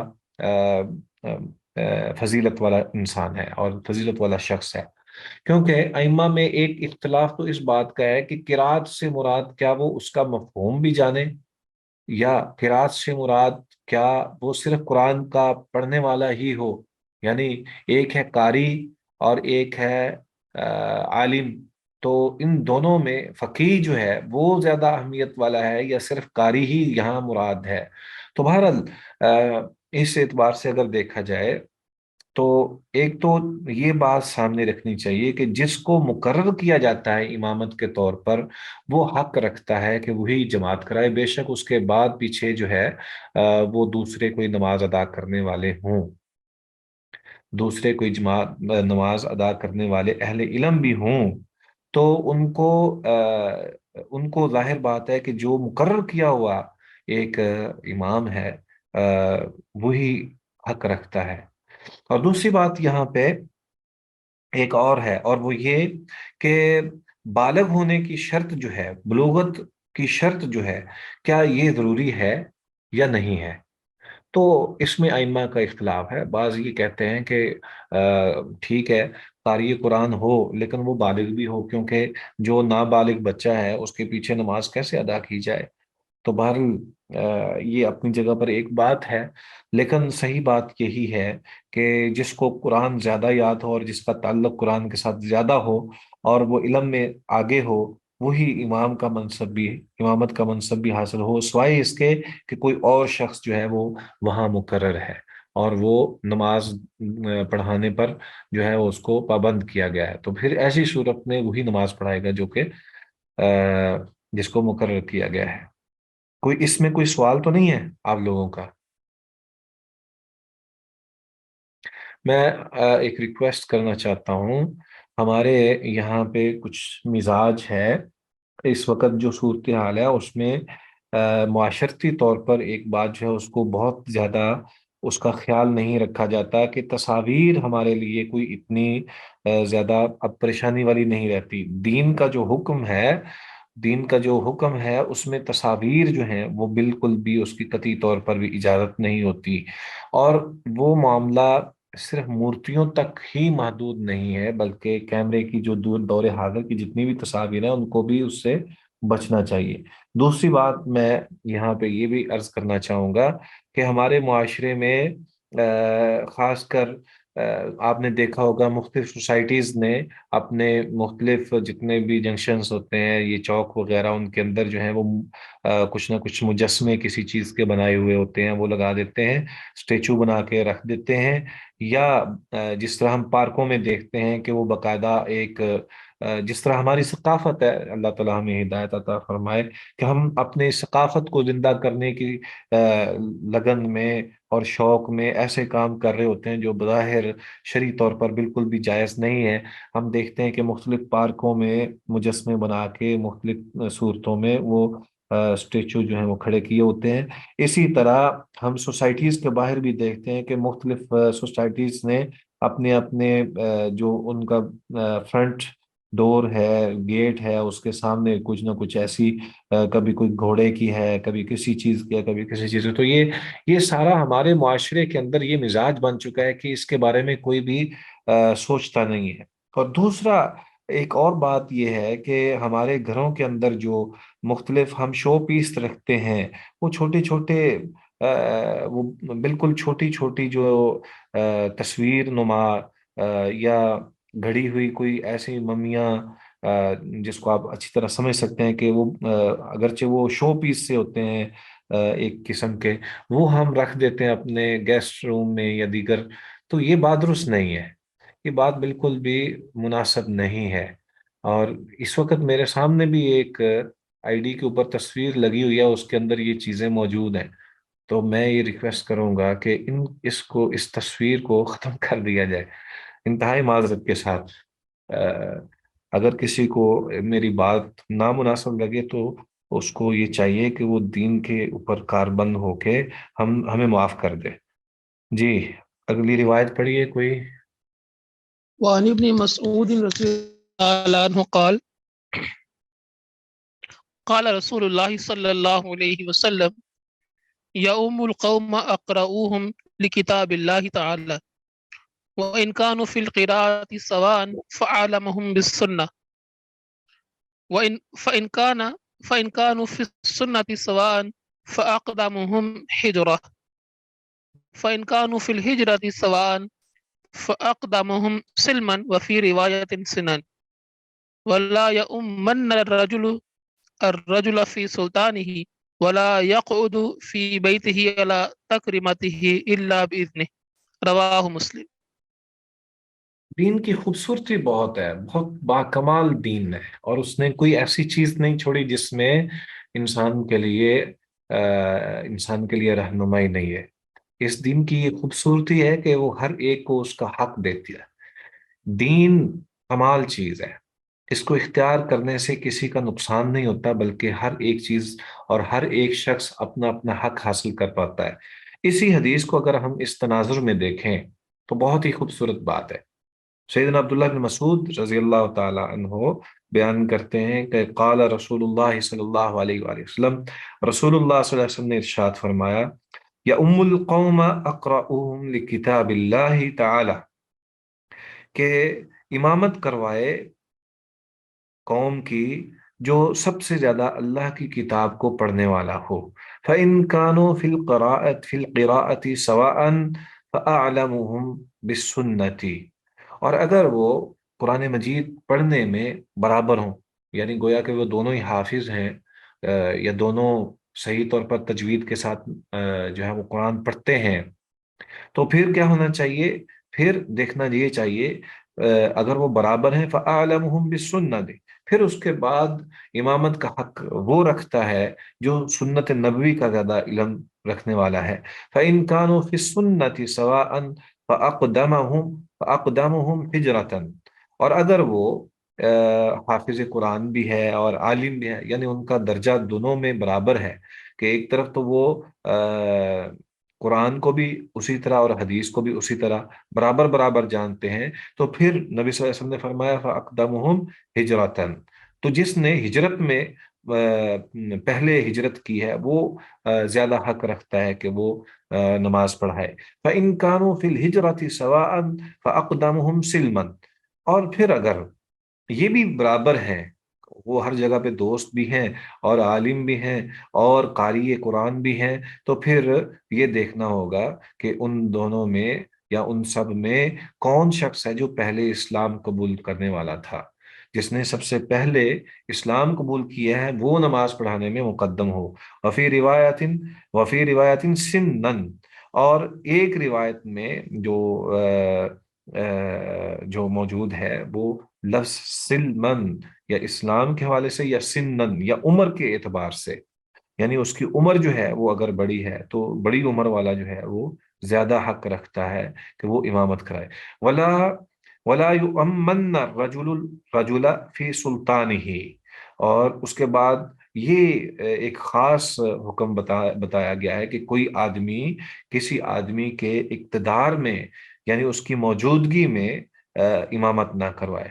فضیلت والا انسان ہے اور فضیلت والا شخص ہے۔ کیونکہ ائمہ میں ایک اختلاف تو اس بات کا ہے کہ قرات سے مراد کیا وہ اس کا مفہوم بھی جانے، یا قرات سے مراد کیا وہ صرف قرآن کا پڑھنے والا ہی ہو، یعنی ایک ہے قاری اور ایک ہے عالم، تو ان دونوں میں فقیہ جو ہے وہ زیادہ اہمیت والا ہے یا صرف قاری ہی یہاں مراد ہے؟ تو بہرحال اس اعتبار سے اگر دیکھا جائے تو ایک تو یہ بات سامنے رکھنی چاہیے کہ جس کو مقرر کیا جاتا ہے امامت کے طور پر وہ حق رکھتا ہے کہ وہی جماعت کرائے، بے شک اس کے بعد پیچھے جو ہے وہ دوسرے کوئی نماز ادا کرنے والے ہوں، دوسرے کوئی جماعت نماز ادا کرنے والے اہل علم بھی ہوں، تو ان کو ظاہر بات ہے کہ جو مقرر کیا ہوا ایک امام ہے وہی حق رکھتا ہے۔ اور دوسری بات یہاں پہ ایک اور ہے، اور وہ یہ کہ بالغ ہونے کی شرط جو ہے، بلوغت کی شرط جو ہے، کیا یہ ضروری ہے یا نہیں ہے؟ تو اس میں ائمہ کا اختلاف ہے۔ بعض یہ کہتے ہیں کہ ٹھیک ہے قاری قرآن ہو لیکن وہ بالغ بھی ہو، کیونکہ جو نابالغ بچہ ہے اس کے پیچھے نماز کیسے ادا کی جائے؟ تو بہرحال یہ اپنی جگہ پر ایک بات ہے، لیکن صحیح بات یہی ہے کہ جس کو قرآن زیادہ یاد ہو اور جس کا تعلق قرآن کے ساتھ زیادہ ہو اور وہ علم میں آگے ہو، وہی امامت کا منصب بھی حاصل ہو، سوائے اس کے کہ کوئی اور شخص جو ہے وہ وہاں مقرر ہے اور وہ نماز پڑھانے پر جو ہے اس کو پابند کیا گیا ہے، تو پھر ایسی صورت میں وہی نماز پڑھائے گا جو کہ جس کو مقرر کیا گیا ہے۔ کوئی اس میں کوئی سوال تو نہیں ہے آپ لوگوں کا؟ میں ایک ریکویسٹ کرنا چاہتا ہوں، ہمارے یہاں پہ کچھ مزاج ہے اس وقت، جو صورتحال ہے اس میں معاشرتی طور پر ایک بات جو ہے اس کو بہت زیادہ اس کا خیال نہیں رکھا جاتا کہ تصاویر ہمارے لیے کوئی اتنی زیادہ اب پریشانی والی نہیں رہتی۔ دین کا جو حکم ہے اس میں تصاویر جو ہیں وہ بالکل بھی اس کی قطعی طور پر بھی اجازت نہیں ہوتی، اور وہ معاملہ صرف مورتیوں تک ہی محدود نہیں ہے بلکہ کیمرے کی جو دور حاضر کی جتنی بھی تصاویر ہیں ان کو بھی اس سے بچنا چاہیے۔ دوسری بات میں یہاں پہ یہ بھی عرض کرنا چاہوں گا کہ ہمارے معاشرے میں خاص کر آپ نے دیکھا ہوگا مختلف سوسائٹیز نے اپنے مختلف جتنے بھی جنکشنز ہوتے ہیں، یہ چوک وغیرہ، ان کے اندر جو ہیں وہ کچھ نہ کچھ مجسمے کسی چیز کے بنائے ہوئے ہوتے ہیں، وہ لگا دیتے ہیں، اسٹیچو بنا کے رکھ دیتے ہیں، یا جس طرح ہم پارکوں میں دیکھتے ہیں کہ وہ باقاعدہ ایک جس طرح ہماری ثقافت ہے، اللہ تعالیٰ ہمیں ہدایت عطا فرمائے کہ ہم اپنے ثقافت کو زندہ کرنے کی لگن میں اور شوق میں ایسے کام کر رہے ہوتے ہیں جو بظاہر شرعی طور پر بالکل بھی جائز نہیں ہے۔ ہم دیکھتے ہیں کہ مختلف پارکوں میں مجسمے بنا کے مختلف صورتوں میں وہ اسٹیچو جو ہیں وہ کھڑے کیے ہوتے ہیں۔ اسی طرح ہم سوسائٹیز کے باہر بھی دیکھتے ہیں کہ مختلف سوسائٹیز نے اپنے جو ان کا فرنٹ ڈور ہے، گیٹ ہے، اس کے سامنے کچھ نہ کچھ ایسی کبھی کوئی گھوڑے کی ہے، کبھی کسی چیز کی ہے، کبھی کسی چیز کی، تو یہ سارا ہمارے معاشرے کے اندر یہ مزاج بن چکا ہے کہ اس کے بارے میں کوئی بھی سوچتا نہیں ہے۔ اور دوسرا ایک اور بات یہ ہے کہ ہمارے گھروں کے اندر جو مختلف ہم شو پیس رکھتے ہیں، وہ چھوٹے چھوٹے وہ بالکل چھوٹی چھوٹی جو تصویر نما یا گھڑی ہوئی کوئی ایسی ممیاں جس کو آپ اچھی طرح سمجھ سکتے ہیں کہ وہ اگرچہ وہ شو پیس سے ہوتے ہیں ایک قسم کے، وہ ہم رکھ دیتے ہیں اپنے گیسٹ روم میں یا دیگر، تو یہ بات درست نہیں ہے، یہ بات بالکل بھی مناسب نہیں ہے۔ اور اس وقت میرے سامنے بھی ایک آئی ڈی کے اوپر تصویر لگی ہوئی ہے، اس کے اندر یہ چیزیں موجود ہیں، تو میں یہ ریکویسٹ کروں گا کہ اس تصویر کو ختم کر دیا جائے انتہائی معذرت کے ساتھ۔ اگر کسی کو میری بات نامناسب لگے تو اس کو یہ چاہیے کہ وہ دین کے اوپر کاربند ہو کے ہمیں معاف کر دے۔ جی اگلی روایت پڑھیے کوئی۔ وعن ابن مسعود رضی اللہ عنہ قال قال رسول اللہ صلی اللہ علیہ وسلم یؤم القوم اقرؤوہم لکتاب اللہ تعالی وإن كانوا في القراءة سواء فأعلمهم بالسنة فإن كانوا في السنة سواء فأقدمهم حجرة فإن كانوا في الهجرة سواء فأقدمهم سلما وفي رواية سنن ولا يؤمن الرجل في سلطانه ولا يقعد في بيته على تكريمته إلا بإذنه رواہ مسلم۔ دین کی خوبصورتی بہت ہے، بہت باکمال دین ہے، اور اس نے کوئی ایسی چیز نہیں چھوڑی جس میں انسان کے لیے رہنمائی نہیں ہے۔ اس دین کی یہ خوبصورتی ہے کہ وہ ہر ایک کو اس کا حق دیتی ہے۔ دین کمال چیز ہے، اس کو اختیار کرنے سے کسی کا نقصان نہیں ہوتا، بلکہ ہر ایک چیز اور ہر ایک شخص اپنا اپنا حق حاصل کر پاتا ہے۔ اسی حدیث کو اگر ہم اس تناظر میں دیکھیں تو بہت ہی خوبصورت بات ہے۔ سیدنا عبداللہ بن مسعود رضی اللہ تعالی عنہ بیان کرتے ہیں کہ قال رسول اللہ صلی اللہ علیہ وآلہ وسلم، رسول اللہ صلی اللہ علیہ وسلم نے ارشاد فرمایا، یا ام القوم اقرؤہم لکتاب اللہ تعالی، کہ امامت کروائے قوم کی جو سب سے زیادہ اللہ کی کتاب کو پڑھنے والا ہو۔ فَإِن كَانُوا فِي الْقِرَاءَةِ سَوَاءً فَأَعْلَمُهُمْ بِالسُّنَّةِ، اور اگر وہ قرآن مجید پڑھنے میں برابر ہوں، یعنی گویا کہ وہ دونوں ہی حافظ ہیں یا دونوں صحیح طور پر تجوید کے ساتھ جو ہے وہ قرآن پڑھتے ہیں، تو پھر کیا ہونا چاہیے؟ پھر دیکھنا یہ چاہیے اگر وہ برابر ہیں فَأَعْلَمُهُمْ بِالسُّنَّةِ، پھر اس کے بعد امامت کا حق وہ رکھتا ہے جو سنت نبوی کا زیادہ علم رکھنے والا ہے۔ فَإِن كَانُوا فِي السُّنَّةِ سَوَاءً فَأَقْدَمُهُمْ حِجْرَةً، اور اگر وہ حافظ قرآن بھی ہے اور عالم بھی ہے، یعنی ان کا درجہ دونوں میں برابر ہے، کہ ایک طرف تو وہ قرآن کو بھی اسی طرح اور حدیث کو بھی اسی طرح برابر برابر جانتے ہیں، تو پھر نبی صلی اللہ علیہ وسلم نے فرمایا فَأَقْدَمُهُمْ حِجْرَةً، تو جس نے ہجرت میں پہلے ہجرت کی ہے وہ زیادہ حق رکھتا ہے کہ وہ نماز پڑھائے۔ فَإِن كَانُوا فِي الْهِجْرَةِ سَوَاءً فَأَقْدَمُهُمْ سِلْمًا، اور پھر اگر یہ بھی برابر ہیں، وہ ہر جگہ پہ دوست بھی ہیں اور عالم بھی ہیں اور قاری قرآن بھی ہیں، تو پھر یہ دیکھنا ہوگا کہ ان دونوں میں یا ان سب میں کون شخص ہے جو پہلے اسلام قبول کرنے والا تھا، جس نے سب سے پہلے اسلام قبول کیا ہے وہ نماز پڑھانے میں مقدم ہو۔ وفی روایت سنن، اور ایک روایت میں جو موجود ہے وہ لفظ سلمن، یا اسلام کے حوالے سے، یا سنن یا عمر کے اعتبار سے، یعنی اس کی عمر جو ہے وہ اگر بڑی ہے تو بڑی عمر والا جو ہے وہ زیادہ حق رکھتا ہے کہ وہ امامت کرائے۔ ولا يؤمن الرجل فی سلطانہ، اور اس کے بعد یہ ایک خاص حکم بتایا گیا ہے کہ کوئی آدمی کسی آدمی کے اقتدار میں، یعنی اس کی موجودگی میں امامت نہ کروائے۔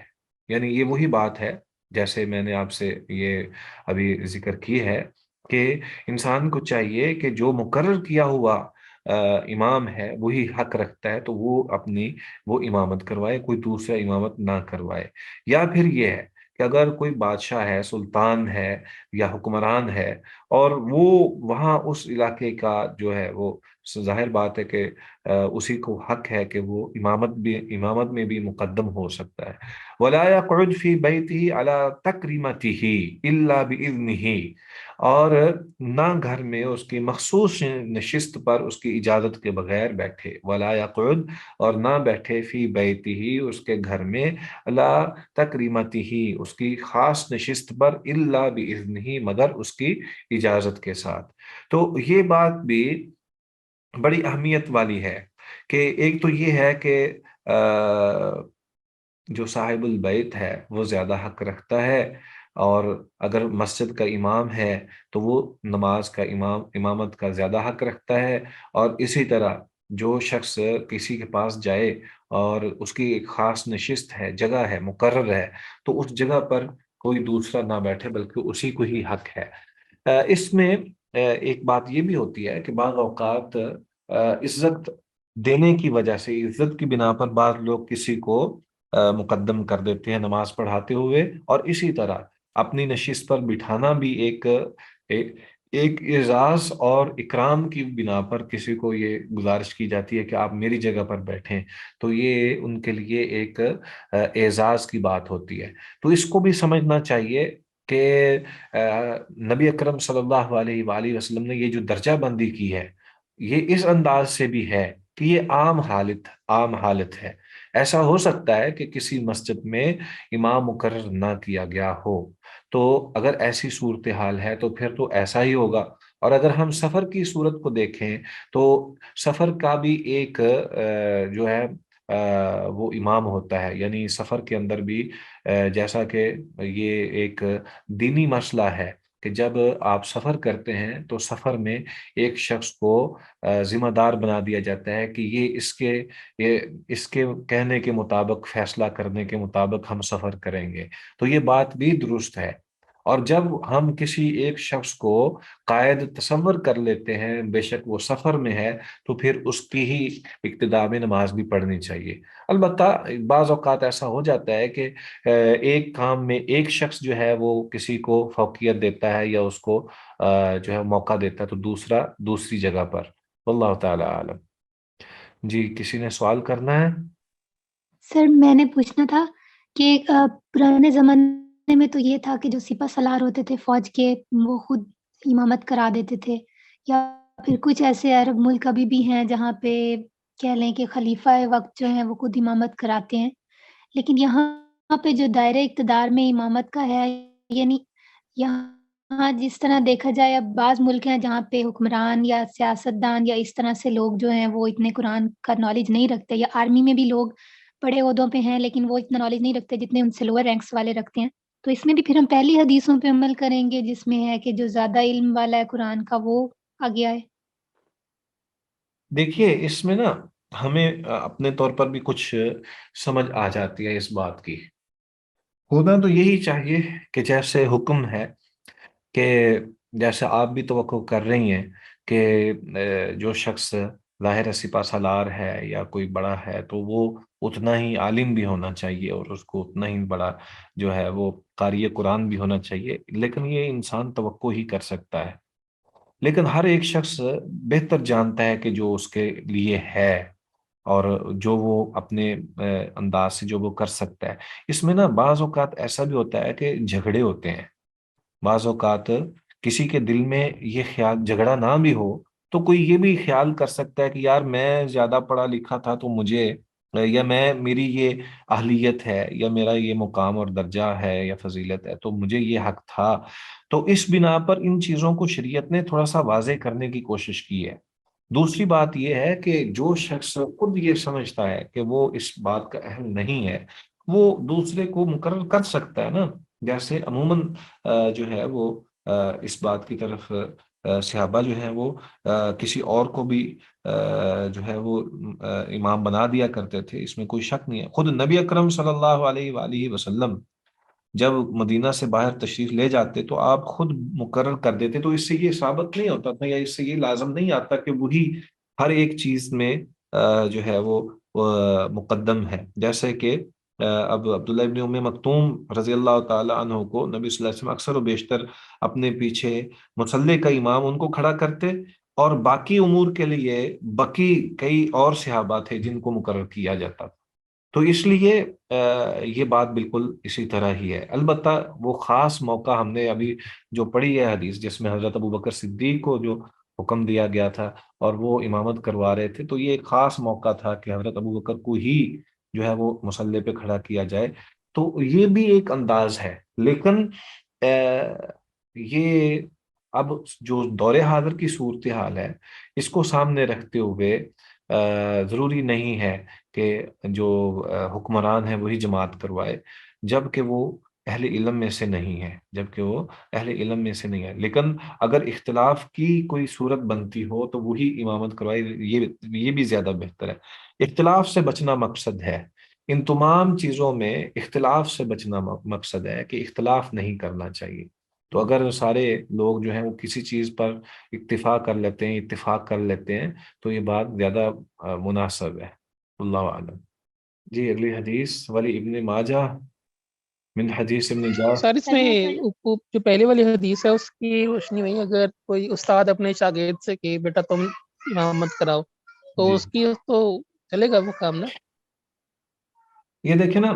یعنی یہ وہی بات ہے جیسے میں نے آپ سے یہ ابھی ذکر کی ہے کہ انسان کو چاہیے کہ جو مقرر کیا ہوا امام ہے وہی حق رکھتا ہے تو وہ امامت کروائے، کوئی دوسرا امامت نہ کروائے۔ یا پھر یہ ہے کہ اگر کوئی بادشاہ ہے، سلطان ہے یا حکمران ہے، اور وہ وہاں اس علاقے کا جو ہے وہ، ظاہر بات ہے کہ اسی کو حق ہے کہ وہ امامت میں بھی مقدم ہو سکتا ہے۔ وَلَا يَقْعُدْ فِي بَيْتِهِ عَلَى تَكْرِيمَتِهِ إِلَّا بِإِذْنِهِ، اور نہ گھر میں اس کی مخصوص نشست پر اس کی اجازت کے بغیر بیٹھے۔ وَلَا يَقْعُدْ، اور نہ بیٹھے، فی بیتہ، اس کے گھر میں، عَلَى تَكْرِيمَتِهِ، اس کی خاص نشست پر، إِلَّا بِإِذْنِهِ، مگر اس کی اجازت کے ساتھ۔ تو یہ بات بھی بڑی اہمیت والی ہے کہ ایک تو یہ ہے کہ جو صاحب البیت ہے وہ زیادہ حق رکھتا ہے، اور اگر مسجد کا امام ہے تو وہ نماز کا امامت کا زیادہ حق رکھتا ہے، اور اسی طرح جو شخص کسی کے پاس جائے اور اس کی ایک خاص نشست ہے، جگہ ہے، مقرر ہے، تو اس جگہ پر کوئی دوسرا نہ بیٹھے بلکہ اسی کو ہی حق ہے۔ اس میں ایک بات یہ بھی ہوتی ہے کہ بعض اوقات عزت دینے کی وجہ سے، عزت کی بنا پر بعض لوگ کسی کو مقدم کر دیتے ہیں نماز پڑھاتے ہوئے، اور اسی طرح اپنی نشست پر بٹھانا بھی ایک اعزاز اور اکرام کی بنا پر کسی کو یہ گزارش کی جاتی ہے کہ آپ میری جگہ پر بیٹھیں، تو یہ ان کے لیے ایک اعزاز کی بات ہوتی ہے۔ تو اس کو بھی سمجھنا چاہیے کہ نبی اکرم صلی اللہ علیہ وآلہ وسلم نے یہ جو درجہ بندی کی ہے، یہ اس انداز سے بھی ہے کہ یہ عام حالت ہے۔ ایسا ہو سکتا ہے کہ کسی مسجد میں امام مقرر نہ کیا گیا ہو، تو اگر ایسی صورتحال ہے تو پھر تو ایسا ہی ہوگا۔ اور اگر ہم سفر کی صورت کو دیکھیں تو سفر کا بھی ایک جو ہے وہ امام ہوتا ہے، یعنی سفر کے اندر بھی جیسا کہ یہ ایک دینی مسئلہ ہے کہ جب آپ سفر کرتے ہیں تو سفر میں ایک شخص کو ذمہ دار بنا دیا جاتا ہے کہ یہ اس کے کہنے کے مطابق، فیصلہ کرنے کے مطابق ہم سفر کریں گے، تو یہ بات بھی درست ہے۔ اور جب ہم کسی ایک شخص کو قائد تصور کر لیتے ہیں، بے شک وہ سفر میں ہے، تو پھر اس کی ہی اقتداء میں نماز بھی پڑھنی چاہیے۔ البتہ بعض اوقات ایسا ہو جاتا ہے کہ ایک کام میں ایک شخص جو ہے وہ کسی کو فوقیت دیتا ہے یا اس کو جو ہے موقع دیتا ہے، تو دوسری جگہ پر۔ واللہ تعالی عالم۔ جی، کسی نے سوال کرنا ہے؟ سر میں نے پوچھنا تھا کہ پرانے زمانے میں تو یہ تھا کہ جو سپہ سالار ہوتے تھے فوج کے، وہ خود امامت کرا دیتے تھے، یا پھر کچھ ایسے عرب ملک ابھی بھی ہیں جہاں پہ کہہ لیں کہ خلیفہ وقت جو ہیں وہ خود امامت کراتے ہیں، لیکن یہاں پہ جو دائرہ اقتدار میں امامت کا ہے، یعنی یہاں جس طرح دیکھا جائے، اب بعض ملک ہیں جہاں پہ حکمران یا سیاستدان یا اس طرح سے لوگ جو ہیں وہ اتنے قرآن کا نالج نہیں رکھتے، یا آرمی میں بھی لوگ بڑے عہدوں پہ ہیں لیکن وہ اتنا نالج نہیں رکھتے جتنے ان سے لوور رینکس والے رکھتے ہیں، تو اس میں بھی پھر ہم پہلی حدیثوں پہ عمل کریں گے جس میں ہے کہ جو زیادہ علم والا ہے قرآن کا وہ آگے آئے؟ دیکھیے، اس میں نا ہمیں اپنے طور پر بھی کچھ سمجھ آ جاتی ہے اس بات کی۔ ہونا تو یہی چاہیے کہ جیسے حکم ہے کہ جیسے آپ بھی توقع کر رہی ہیں کہ جو شخص ظاہر سپہ سالار ہے یا کوئی بڑا ہے تو وہ اتنا ہی عالم بھی ہونا چاہیے، اور اس کو اتنا ہی بڑا جو ہے وہ قاری قرآن بھی ہونا چاہیے، لیکن یہ انسان توقع ہی کر سکتا ہے۔ لیکن ہر ایک شخص بہتر جانتا ہے کہ جو اس کے لیے ہے، اور جو وہ اپنے انداز سے جو وہ کر سکتا ہے۔ اس میں نا بعض اوقات ایسا بھی ہوتا ہے کہ جھگڑے ہوتے ہیں، بعض اوقات کسی کے دل میں یہ خیال، جھگڑا نہ بھی ہو تو کوئی یہ بھی خیال کر سکتا ہے کہ یار میں زیادہ پڑھا لکھا تھا تو مجھے، یا میری یہ اہلیت ہے، یا میرا یہ مقام اور درجہ ہے یا فضیلت ہے تو مجھے یہ حق تھا۔ تو اس بنا پر ان چیزوں کو شریعت نے تھوڑا سا واضح کرنے کی کوشش کی ہے۔ دوسری بات یہ ہے کہ جو شخص خود یہ سمجھتا ہے کہ وہ اس بات کا اہل نہیں ہے، وہ دوسرے کو مقرر کر سکتا ہے نا۔ جیسے عموماً جو ہے وہ اس بات کی طرف صحابہ جو ہیں وہ کسی اور کو بھی جو ہے وہ امام بنا دیا کرتے تھے، اس میں کوئی شک نہیں ہے۔ خود نبی اکرم صلی اللہ علیہ وآلہ وسلم جب مدینہ سے باہر تشریف لے جاتے تو آپ خود مقرر کر دیتے، تو اس سے یہ ثابت نہیں ہوتا تھا یا اس سے یہ لازم نہیں آتا کہ وہی ہر ایک چیز میں جو ہے وہ مقدم ہے. جیسے کہ اب عبداللہ ابن ام مکتوم رضی اللہ تعالی عنہ کو نبی صلی اللہ علیہ وسلم اکثر و بیشتر اپنے پیچھے مصلی کا امام ان کو کھڑا کرتے، اور باقی امور کے لیے باقی کئی اور صحابہ تھے جن کو مقرر کیا جاتا تھا. تو اس لیے یہ بات بالکل اسی طرح ہی ہے. البتہ وہ خاص موقع ہم نے ابھی جو پڑھی ہے حدیث جس میں حضرت ابو بکر صدیق کو جو حکم دیا گیا تھا اور وہ امامت کروا رہے تھے، تو یہ ایک خاص موقع تھا کہ حضرت ابو بکر کو ہی جو ہے وہ مصلی پہ کھڑا کیا جائے. تو یہ بھی ایک انداز ہے، لیکن یہ اب جو دور حاضر کی صورتحال ہے اس کو سامنے رکھتے ہوئے ضروری نہیں ہے کہ جو حکمران ہے وہی جماعت کروائے، جبکہ وہ اہل علم میں سے نہیں ہے، لیکن اگر اختلاف کی کوئی صورت بنتی ہو تو وہی امامت کروائے، یہ بھی زیادہ بہتر ہے. اختلاف سے بچنا مقصد ہے، ان تمام چیزوں میں اختلاف سے بچنا مقصد ہے کہ اختلاف نہیں کرنا چاہیے. تو اگر سارے لوگ جو ہیں وہ کسی چیز پر اتفاق کر لیتے ہیں تو یہ بات زیادہ مناسب ہے. اللہ عالم. جی اگلی حدیث ولی ابن ماجہ من حدیث ابن جعفر. سر اس میں جو پہلے والی حدیث ہے اس کی روشنی میں اگر کوئی استاد اپنے شاگرد سے کہ بیٹا تم امامت کراؤ تو جی اس کی تو چلے گا وہ کام نا؟ یہ دیکھیں نا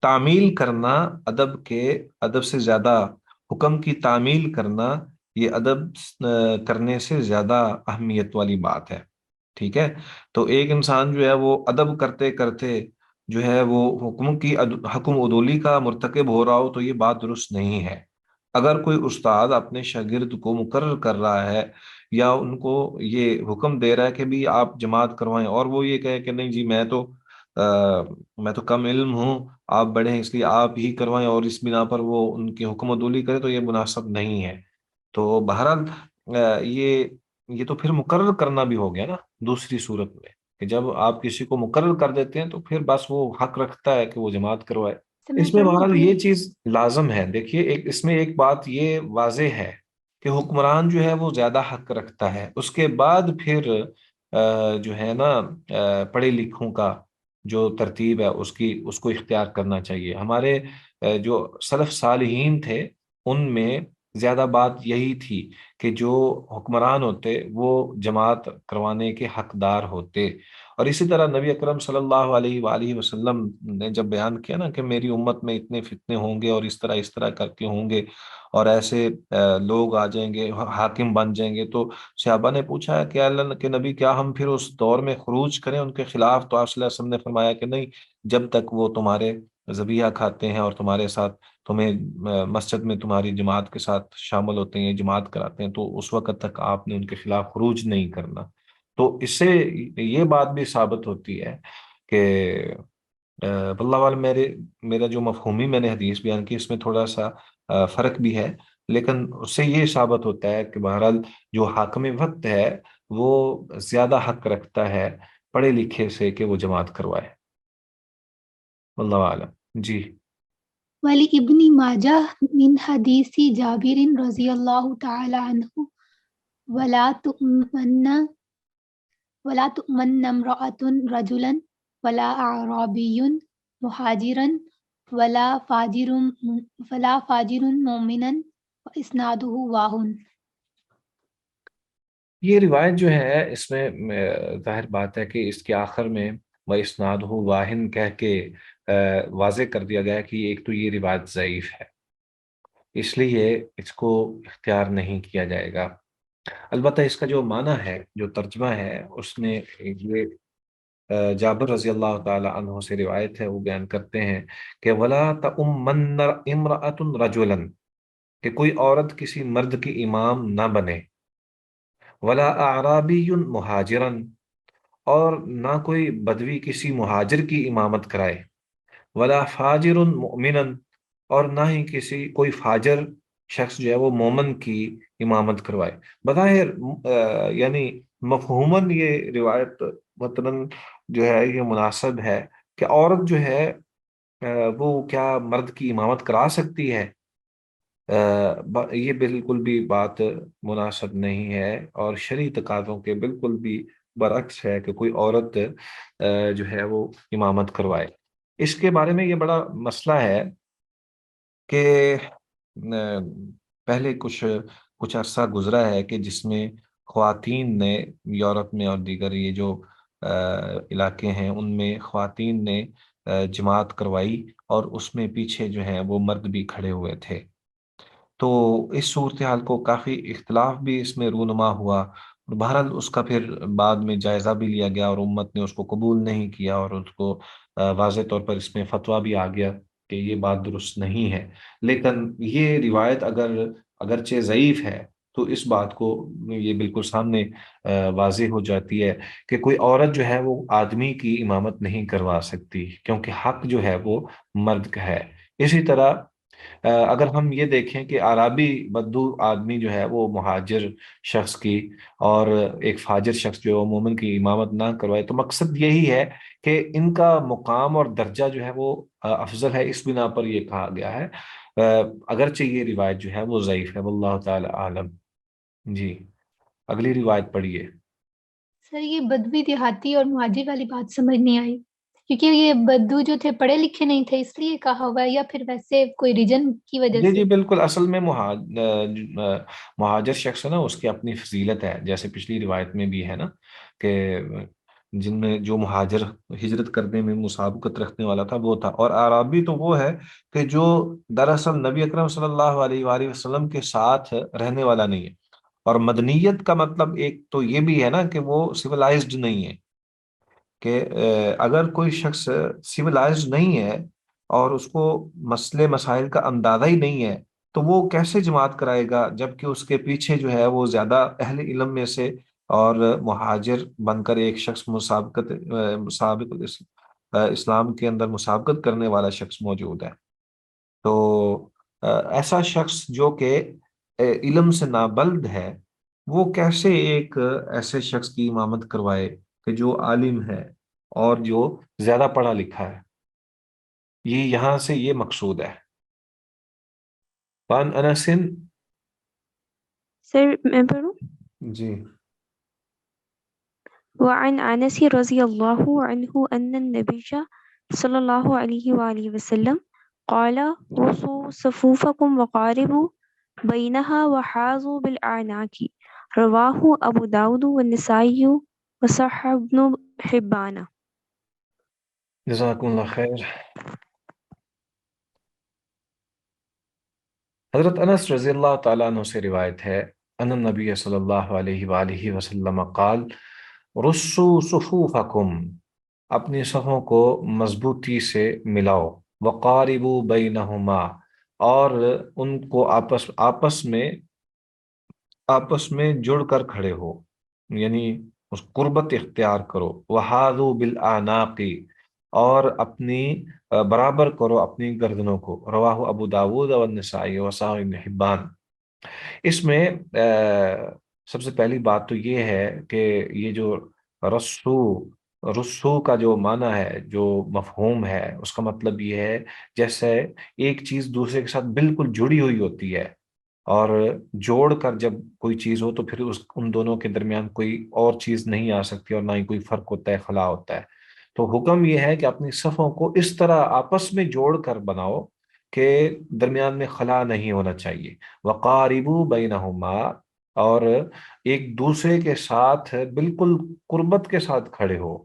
تعمیل کرنا ادب سے زیادہ، حکم کی تعمیل کرنا یہ ادب کرنے سے زیادہ اہمیت والی بات ہے. ٹھیک ہے، تو ایک انسان جو ہے وہ ادب کرتے کرتے جو ہے وہ حکم عدولی کا مرتکب ہو رہا ہو تو یہ بات درست نہیں ہے. اگر کوئی استاد اپنے شاگرد کو مقرر کر رہا ہے یا ان کو یہ حکم دے رہا ہے کہ بھی آپ جماعت کروائیں، اور وہ یہ کہے کہ نہیں جی میں تو کم علم ہوں، آپ بڑے ہیں اس لیے آپ ہی کروائیں، اور اس بنا پر وہ ان کی حکم عدولی کرے، تو یہ مناسب نہیں ہے. تو بہرحال یہ تو پھر مقرر کرنا بھی ہو گیا نا دوسری صورت میں، کہ جب آپ کسی کو مقرر کر دیتے ہیں تو پھر بس وہ حق رکھتا ہے کہ وہ جماعت کروائے. اس میں بہرحال یہ چیز لازم ہے. دیکھیے اس میں ایک بات یہ واضح ہے کہ حکمران جو ہے وہ زیادہ حق رکھتا ہے، اس کے بعد پھر جو ہے نا پڑھے لکھوں کا جو ترتیب ہے اس کو اختیار کرنا چاہیے. ہمارے جو سلف صالحین تھے ان میں زیادہ بات یہی تھی کہ جو حکمران ہوتے وہ جماعت کروانے کے حقدار ہوتے. اور اسی طرح نبی اکرم صلی اللہ علیہ وآلہ وسلم نے جب بیان کیا نا کہ میری امت میں اتنے فتنے ہوں گے اور اس طرح کر کے ہوں گے اور ایسے لوگ آ جائیں گے حاکم بن جائیں گے، تو صحابہ نے پوچھا کہ اللہ کے نبی کیا ہم پھر اس دور میں خروج کریں ان کے خلاف؟ تو آپ صلی اللہ علیہ وسلم نے فرمایا کہ نہیں، جب تک وہ تمہارے ذبیحہ کھاتے ہیں اور تمہارے ساتھ تمہیں مسجد میں تمہاری جماعت کے ساتھ شامل ہوتے ہیں، جماعت کراتے ہیں، تو اس وقت تک آپ نے ان کے خلاف خروج نہیں کرنا. تو اس سے یہ بات بھی ثابت ہوتی ہے کہ واللہ عالم میرا جو مفہومی میں نے حدیث بیان کی اس میں تھوڑا سا فرق بھی ہے، لیکن اس سے یہ ثابت ہوتا ہے کہ بہرحال جو حاکم وقت ہے وہ زیادہ حق رکھتا ہے پڑھے لکھے سے کہ وہ جماعت کروائے. واللہ عالم. جی ولی ابن ماجہ من حدیث جابر رضی اللہ تعالی عنہ ولا تؤمن امرأة رجلا ولا اعرابی مہاجرا ولا فاجر مومنا واسنادہ واہن. یہ روایت جو ہے اس میں ظاہر بات ہے کہ اس کے آخر میں وَإِسْنَادُهُ واہن کہہ کے واضح کر دیا گیا کہ ایک تو یہ روایت ضعیف ہے، اس لیے اس کو اختیار نہیں کیا جائے گا. البتہ اس کا جو معنی ہے، جو ترجمہ ہے، اس میں یہ جابر رضی اللہ تعالی عنہ سے روایت ہے، وہ بیان کرتے ہیں کہ وَلَا تَأُمَّنَّ امْرَأَةٌ رَجُلًا، کہ کوئی عورت کسی مرد کی امام نہ بنے، ولا اعرابی مہاجرن، اور نہ کوئی بدوی کسی مہاجر کی امامت کرائے، ولا فاجر مؤمنن، اور نہ ہی کوئی فاجر شخص جو ہے وہ مومن کی امامت کروائے. بظاہر یعنی مفہوماً یہ روایت متناً جو ہے یہ مناسب ہے کہ عورت جو ہے وہ کیا مرد کی امامت کرا سکتی ہے؟ یہ بالکل بھی بات مناسب نہیں ہے اور شرعی تقاضوں کے بالکل بھی برعکس ہے کہ کوئی عورت جو ہے وہ امامت کروائے۔ اس کے بارے میں یہ بڑا مسئلہ ہے کہ پہلے کچھ عرصہ گزرا ہے کہ جس میں خواتین نے یورپ میں اور دیگر یہ جو علاقے ہیں ان میں خواتین نے جماعت کروائی اور اس میں پیچھے جو ہیں وہ مرد بھی کھڑے ہوئے تھے۔ تو اس صورتحال کو کافی اختلاف بھی اس میں رونما ہوا، اور بہرحال اس کا پھر بعد میں جائزہ بھی لیا گیا اور امت نے اس کو قبول نہیں کیا، اور اس کو واضح طور پر اس میں فتویٰ بھی آ گیا کہ یہ بات درست نہیں ہے۔ لیکن یہ روایت اگرچہ ضعیف ہے تو اس بات کو یہ بالکل سامنے واضح ہو جاتی ہے کہ کوئی عورت جو ہے وہ آدمی کی امامت نہیں کروا سکتی، کیونکہ حق جو ہے وہ مرد کا ہے۔ اسی طرح اگر ہم یہ دیکھیں کہ عرابی بدو آدمی جو ہے وہ مہاجر شخص کی اور ایک فاجر شخص جو مومن کی امامت نہ کروائے، تو مقصد یہی ہے کہ ان کا مقام اور درجہ جو ہے وہ افضل ہے، اس بنا پر یہ کہا گیا ہے، اگرچہ یہ روایت جو ہے وہ ضعیف ہے، واللہ تعالی عالم۔ جی اگلی روایت پڑھیے۔ سر یہ بدوی دیہاتی اور مہاجر والی بات سمجھ نہیں آئی، کیونکہ یہ بدو جو تھے پڑھے لکھے نہیں تھے اس لیے کہا ہوا ہے، یا پھر ویسے کوئی ریجن کی وجہ جی سے؟ جی بالکل، اصل میں مہاجر شخص ہے نا، اس کی اپنی فضیلت ہے، جیسے پچھلی روایت میں بھی ہے نا کہ جن میں جو مہاجر ہجرت کرنے میں مسابقت رکھنے والا تھا وہ تھا، اور عربی تو وہ ہے کہ جو دراصل نبی اکرم صلی اللہ علیہ وآلہ وسلم کے ساتھ رہنے والا نہیں ہے۔ اور مدنیت کا مطلب ایک تو یہ بھی ہے نا کہ وہ سویلائزڈ نہیں ہے، کہ اگر کوئی شخص سویلائزڈ نہیں ہے اور اس کو مسئلے مسائل کا اندازہ ہی نہیں ہے تو وہ کیسے جماعت کرائے گا، جبکہ اس کے پیچھے جو ہے وہ زیادہ اہل علم میں سے اور مہاجر بن کر ایک شخص مسابق اسلام کے اندر مسابقت کرنے والا شخص موجود ہے۔ تو ایسا شخص جو کہ علم سے نابلد ہے وہ کیسے ایک ایسے شخص کی امامت کروائے کہ جو عالم ہے اور جو زیادہ پڑھا لکھا ہے؟ یہ یہاں سے یہ مقصود ہے۔ وان انس، سر میں پڑھوں؟ جی وعن انس رضی اللہ عنہ ان النبی صلی اللہ علیہ وآلہ وسلم قال رصوا صفوفکم وقاربوا بینها وحاذوا بالأعناق، رواہ ابو داود والنسائی وصحح ابن حبان۔ جزاکم اللہ خیر۔ حضرت انس رضی اللہ تعالیٰ عنہ سے روایت ہے ان النبی صلی اللہ علیہ وآلہ وسلم قال رصوا صفوفکم، اپنی صفوں کو مضبوطی سے ملاؤ، وقاربوا بینہما، اور ان کو آپس میں جڑ کر کھڑے ہو، یعنی اس قربت اختیار کرو، وحاذوا بالاعناق، اور اپنی برابر کرو اپنی گردنوں کو، رواہ ابو داود والنسائی وصححہ ابن حبان۔ اس میں سب سے پہلی بات تو یہ ہے کہ یہ جو رسو رسو کا جو معنی ہے، جو مفہوم ہے، اس کا مطلب یہ ہے جیسے ایک چیز دوسرے کے ساتھ بالکل جڑی ہوئی ہوتی ہے، اور جوڑ کر جب کوئی چیز ہو تو پھر ان دونوں کے درمیان کوئی اور چیز نہیں آ سکتی اور نہ ہی کوئی فرق ہوتا ہے، خلا ہوتا ہے۔ تو حکم یہ ہے کہ اپنی صفوں کو اس طرح آپس میں جوڑ کر بناؤ کہ درمیان میں خلا نہیں ہونا چاہیے، وقاربوا بینہما، اور ایک دوسرے کے ساتھ بالکل قربت کے ساتھ کھڑے ہو،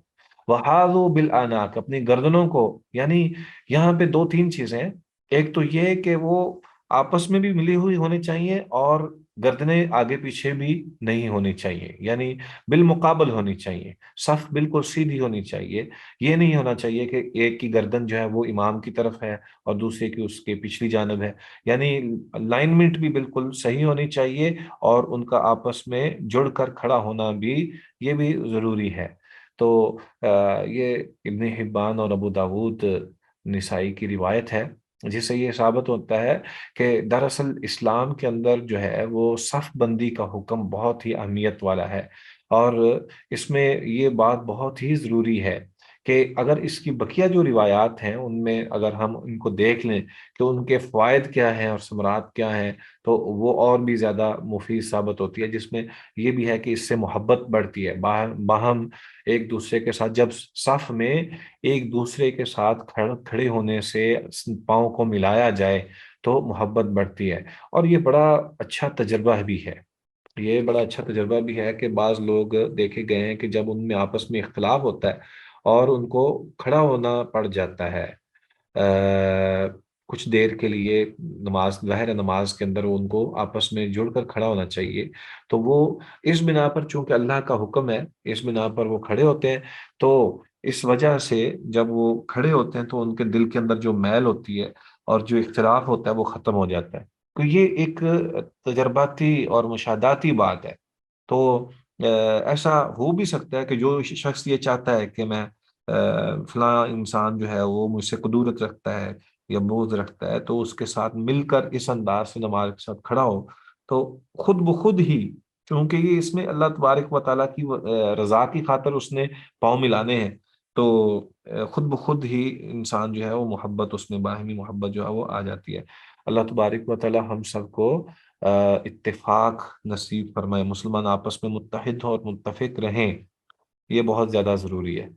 وحاذوا بالاعناق، اپنی گردنوں کو، یعنی یہاں پہ دو تین چیزیں ہیں، ایک تو یہ کہ وہ آپس میں بھی ملی ہوئی ہونی چاہیے اور گردنیں آگے پیچھے بھی نہیں ہونی چاہیے، یعنی بالمقابل ہونی چاہیے، صف بالکل سیدھی ہونی چاہیے۔ یہ نہیں ہونا چاہیے کہ ایک کی گردن جو ہے وہ امام کی طرف ہے اور دوسرے کی اس کے پچھلی جانب ہے، یعنی الائنمنٹ بھی بالکل صحیح ہونی چاہیے اور ان کا آپس میں جڑ کر کھڑا ہونا بھی یہ بھی ضروری ہے۔ تو یہ ابن حبان اور ابو داود نسائی کی روایت ہے، جس سے یہ ثابت ہوتا ہے کہ دراصل اسلام کے اندر جو ہے وہ صف بندی کا حکم بہت ہی اہمیت والا ہے، اور اس میں یہ بات بہت ہی ضروری ہے کہ اگر اس کی بقیہ جو روایات ہیں ان میں اگر ہم ان کو دیکھ لیں کہ ان کے فوائد کیا ہیں اور ثمرات کیا ہیں تو وہ اور بھی زیادہ مفید ثابت ہوتی ہے، جس میں یہ بھی ہے کہ اس سے محبت بڑھتی ہے، باہم ایک دوسرے کے ساتھ جب صف میں ایک دوسرے کے ساتھ کھڑے ہونے سے پاؤں کو ملایا جائے تو محبت بڑھتی ہے۔ اور یہ بڑا اچھا تجربہ بھی ہے، یہ بڑا اچھا تجربہ بھی ہے کہ بعض لوگ دیکھے گئے ہیں کہ جب ان میں آپس میں اختلاف ہوتا ہے اور ان کو کھڑا ہونا پڑ جاتا ہے کچھ دیر کے لیے، نماز ظاہر نماز کے اندر ان کو آپس میں جڑ کر کھڑا ہونا چاہیے، تو وہ اس بنا پر چونکہ اللہ کا حکم ہے اس بنا پر وہ کھڑے ہوتے ہیں، تو اس وجہ سے جب وہ کھڑے ہوتے ہیں تو ان کے دل کے اندر جو میل ہوتی ہے اور جو اختلاف ہوتا ہے وہ ختم ہو جاتا ہے۔ تو یہ ایک تجرباتی اور مشاہداتی بات ہے۔ تو ایسا ہو بھی سکتا ہے کہ جو شخص یہ چاہتا ہے کہ میں فلاں انسان جو ہے وہ مجھ سے قدورت رکھتا ہے یا بغض رکھتا ہے، تو اس کے ساتھ مل کر اس انداز سے نماز کے ساتھ کھڑا ہو، تو خود بخود ہی، چونکہ یہ اس میں اللہ تبارک و تعالیٰ کی رضا کی خاطر اس نے پاؤں ملانے ہیں، تو خود بخود ہی انسان جو ہے وہ محبت، اس میں باہمی محبت جو ہے وہ آ جاتی ہے۔ اللہ تبارک و تعالیٰ ہم سب کو اتفاق نصیب فرمائے، مسلمان آپس میں متحد ہو اور متفق رہیں، یہ بہت زیادہ ضروری ہے۔